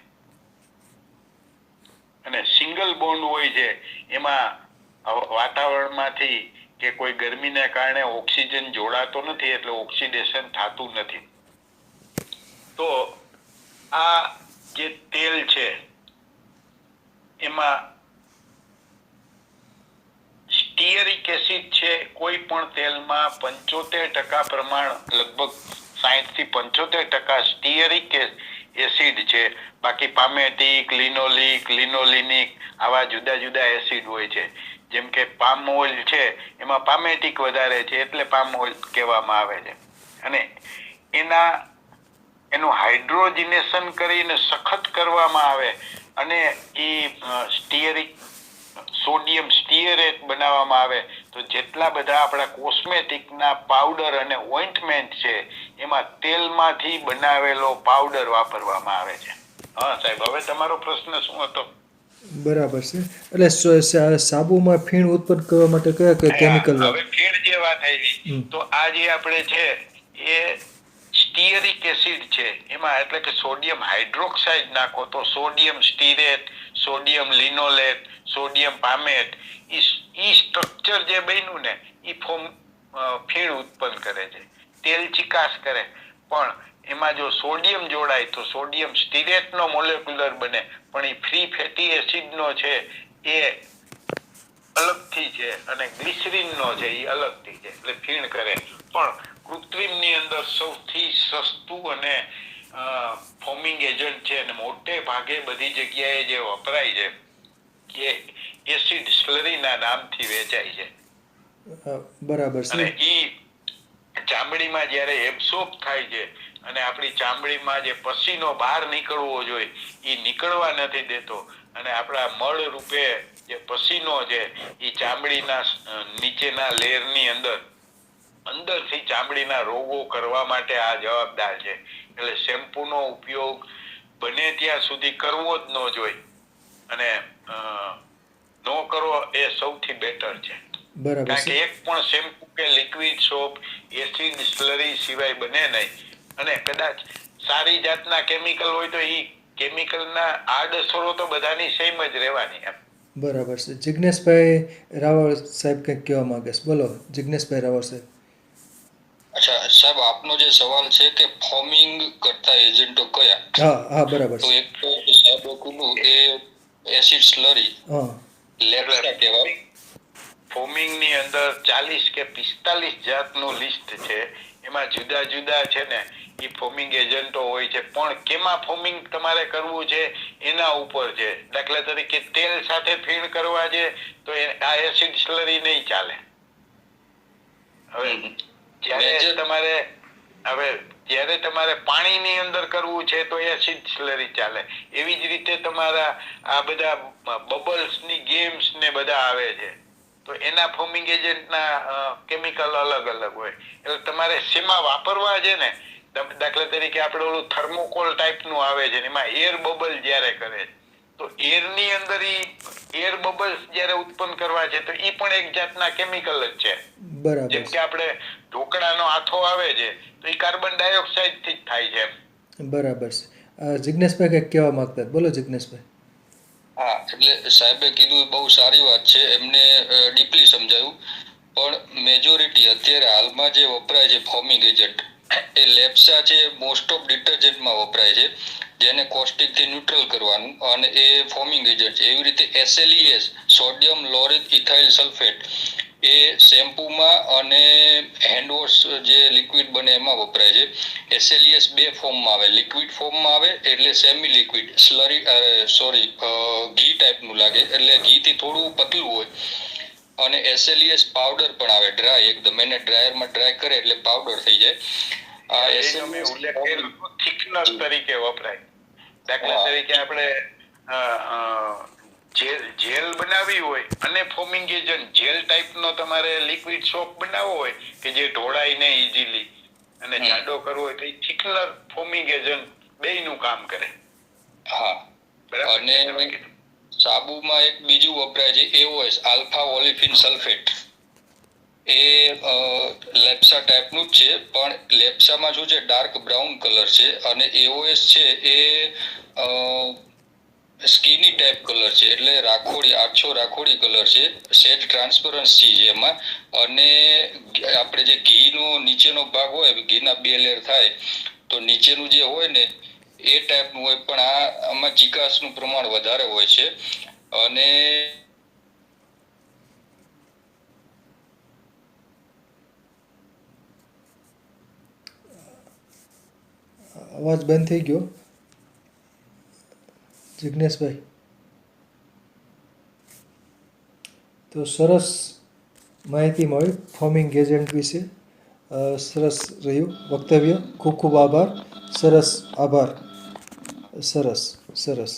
અને સિંગલ બોન્ડ હોય છે એમાં વાતાવરણમાંથી કે કોઈ ગરમીને કારણે ઓક્સિજન જોડાતો નથી એટલે ઓક્સિડેશન થતું નથી તો આ જે તેલ છે એમાં સ્ટીયરિક એસિડ છે કોઈ પણ તેલમાં 75% પ્રમાણ લગભગ 60 થી 75% સ્ટીયરિક એસિડ છે બાકી પામેટિક લિનોલિક લિનોલિનિક આવા જુદા જુદા એસિડ હોય છે જેમ કે પામ ઓઇલ છે એમાં પામેટિક વધારે છે એટલે પામ ઓઇલ કહેવામાં આવે છે અને એનું હાઇડ્રોજિનેશન કરીને સખત કરવામાં આવે અને એ સ્ટીયરિક સોડિયમ સ્ટીયરેટ બનાવવામાં આવે તો જેટલા બધા આપણા કોસ્મેટિકના પાવડર અને ઓઇન્ટમેન્ટ છે એમાં તેલમાંથી બનાવેલો પાવડર વાપરવામાં આવે છે હા સાહેબ હવે તમારો પ્રશ્ન શું હતો બરાબર છે એટલે સાબુમાં ફીણ ઉત્પન્ન કરવા માટે કયા કયા કેમિકલ હવે ફીણ જે વાત આવી તો આ જે આપણે છે એ સ્ટીયરિક એસિડ છે એમાં એટલે કે સોડિયમ હાઇડ્રોક્સાઇડ નાખો તો સોડિયમ સ્ટીરેટ સોડિયમ લિનોલેટ સોડિયમ પામેટ ઈ સ્ટ્રક્ચર જે બન્યું ને ઈ ફોર્મ ફીણ ઉત્પન્ન કરે છે, તેલ ચિકાસ કરે, પણ એમાં જો સોડિયમ જોડાય તો સોડિયમ સ્ટીરેટનો મોલેક્યુલર બને, પણ એ ફ્રી ફેટી એસિડનો છે એ અલગથી છે અને ગ્લિસરીનનો છે એ અલગથી છે, એટલે ફીણ કરે. પણ કૃત્રિમની અંદર સૌથી સસ્તું અને ફોમિંગ એજન્ટ છે અને મોટે ભાગે બધી જગ્યાએ જે વપરાય છે એ એસિડ સ્લરીના નામથી વેચાય છે. બરાબર અને છે. ઈ ચામડીમાં જ્યારે એબ્સોર્બ થાય છે અને આપણી ચામડીમાં જે પસીનો બહાર નીકળવો જોઈએ એ નીકળવા નથી દેતો, અને આપણા મળ રૂપે જે પસીનો છે એ ચામડીના નીચેના લેયરની અંદરથી ચામડીના રોગો કરવા માટે આ જવાબદાર છે. એટલે શેમ્પૂનો ઉપયોગ બને ત્યાં સુધી કરવો જ ન જોઈએ, અને નો કરવો એ સૌથી બેટર છે. બરાબર કારણ કે છે. એક પણ શેમ્પુ કે લિક્વિડ સોપ એસિડ સ્લરી સિવાય બને નહીં, અને કદાચ સારી જાતના કેમિકલ હોય તો એ કેમિકલના આડઅસરો તો બધાની સેમ જ રહેવાની એમ. બરાબર છે. જિજ્ઞેશભાઈ રાવળ સાહેબ કંઈક કહેવા માંગે છે, બોલો જિજ્ઞેશભાઈ રાવળ સાહેબ. અચ્છા સાહેબ, આપનો જે સવાલ છે કે ફોમિંગ કરતા એજન્ટો કયા, હા હા બરાબર તો છે. એક તો સાહેબ કીધું એ એસિડ સ્લરી હા લેપ્સા કહેવાય. ફોમિંગ ની અંદર 40 કે 45 જાતનું લિસ્ટ છે, એમાં જુદા જુદા છે ને એ ફોમિંગ એજન્ટો હોય છે, પણ કેમાં ફોમિંગ તમારે કરવું છે એના ઉપર છે. દાખલા તરીકે તેલ સાથે ફીણ કરવા છે તો આ એસિડ સ્લરી નહીં ચાલે. જ્યારે તમારે પાણીની અંદર કરવું છે તો એસિડ સ્લરી ચાલે. એવી જ રીતે તમારા આ બધા બબલ્સ ની ગેમ્સ ને બધા આવે છે તો એના ફોમિંગ એજન્ટના કેમિકલ અલગ અલગ હોય. એટલે તમારે શેમાં વાપરવા છે ને, દાખલા તરીકે આપણે ઓલું થર્મોકોલ ટાઈપનું આવે છે, એમાં એર બબલ જ્યારે કરે તો એરની અંદર એર બબલ્સ જ્યારે ઉત્પન્ન કરવા છે તો એ પણ એક જાતના કેમિકલ જ છે. બરાબર જેમ છે. કે આપણે ઢોકળાનો આથો આવે છે તો એ કાર્બન ડાયોક્સાઇડ થી જ થાય છે. બરાબર છે. જિજ્ઞેશભાઈ કંઈક કહેવા માંગતા, બોલો જિજ્ઞેશભાઈ. હા, એટલે સાહેબે કીધું બહુ સારી વાત છે, એમને ડીપલી સમજાયું. પણ મેજોરિટી અત્યારે હાલમાં જે વપરાય છે ફોમિંગ એજન્ટ એ લેપ્સા છે, મોસ્ટ ઓફ ડિટર્જન્ટમાં વપરાય છે, જેને કોસ્ટિક થી ન્યુટ્રલ કરવાનું, અને એ ફોમિંગ એજન્ટ છે. એવી રીતે SLES સોડિયમ લોરેટ ઇથાઇલ સલ્ફેટ એ શેમ્પૂમાં અને હેન્ડવોશ જે લિક્વિડ બને એમાં વપરાય છે. SLES બે ફોર્મમાં આવે, લિક્વિડ ફોર્મમાં આવે એટલે સેમી લિક્વિડ સ્લરી ઘી ટાઈપનું લાગે, એટલે ઘી થી થોડું પતલું હોય, અને SLES પાવડર પણ આવે ડ્રાય એકદમ, એને ડ્રાયરમાં ડ્રાય કરે એટલે પાવડર થઈ જાય. થિકનર તરીકે વપરાય. દાખલા તરીકે આપણે જેલ બનાવી હોય અને ફોમિંગ એજન્ટ જેલ ટાઈપનો તમારે લિક્વિડ સોપ બનાવવો હોય કે જે ઢોળાય ને ઈઝીલી અને જાડો કરવો હોય તો થિકનર ફોમિંગ એજન્ટ બેયનું કામ કરે. હા, અને સાબુમાં એક બીજું વપરાય છે AOS આલ્ફા ઓલિફિન સલ્ફેટ. એ લેપ્સા ટાઈપનું જ છે, પણ લેપ્સામાં શું છે ડાર્ક બ્રાઉન કલર છે, અને AOS છે એ સ્કીની ટાઈપ કલર છે, એટલે રાખોડી આછો રાખોડી કલર છે, સેજ ટ્રાન્સપરન્સી છે એમાં. અને આપણે જે ઘીનો નીચેનો ભાગ હોય, ઘીના 2 લેયર થાય તો નીચેનું જે હોય ને એ ટાઈપનું હોય, પણ આમાં ચિકાસનું પ્રમાણ વધારે હોય છે. અને અવાજ બંધ થઈ ગયો જિજ્ઞેશભાઈ. તો સરસ માહિતી મળી ફોમિંગ એજન્ટ વિશે. સરસ રહ્યું વક્તવ્ય. ખૂબ ખૂબ આભાર. સરસ આભાર. સરસ સરસ.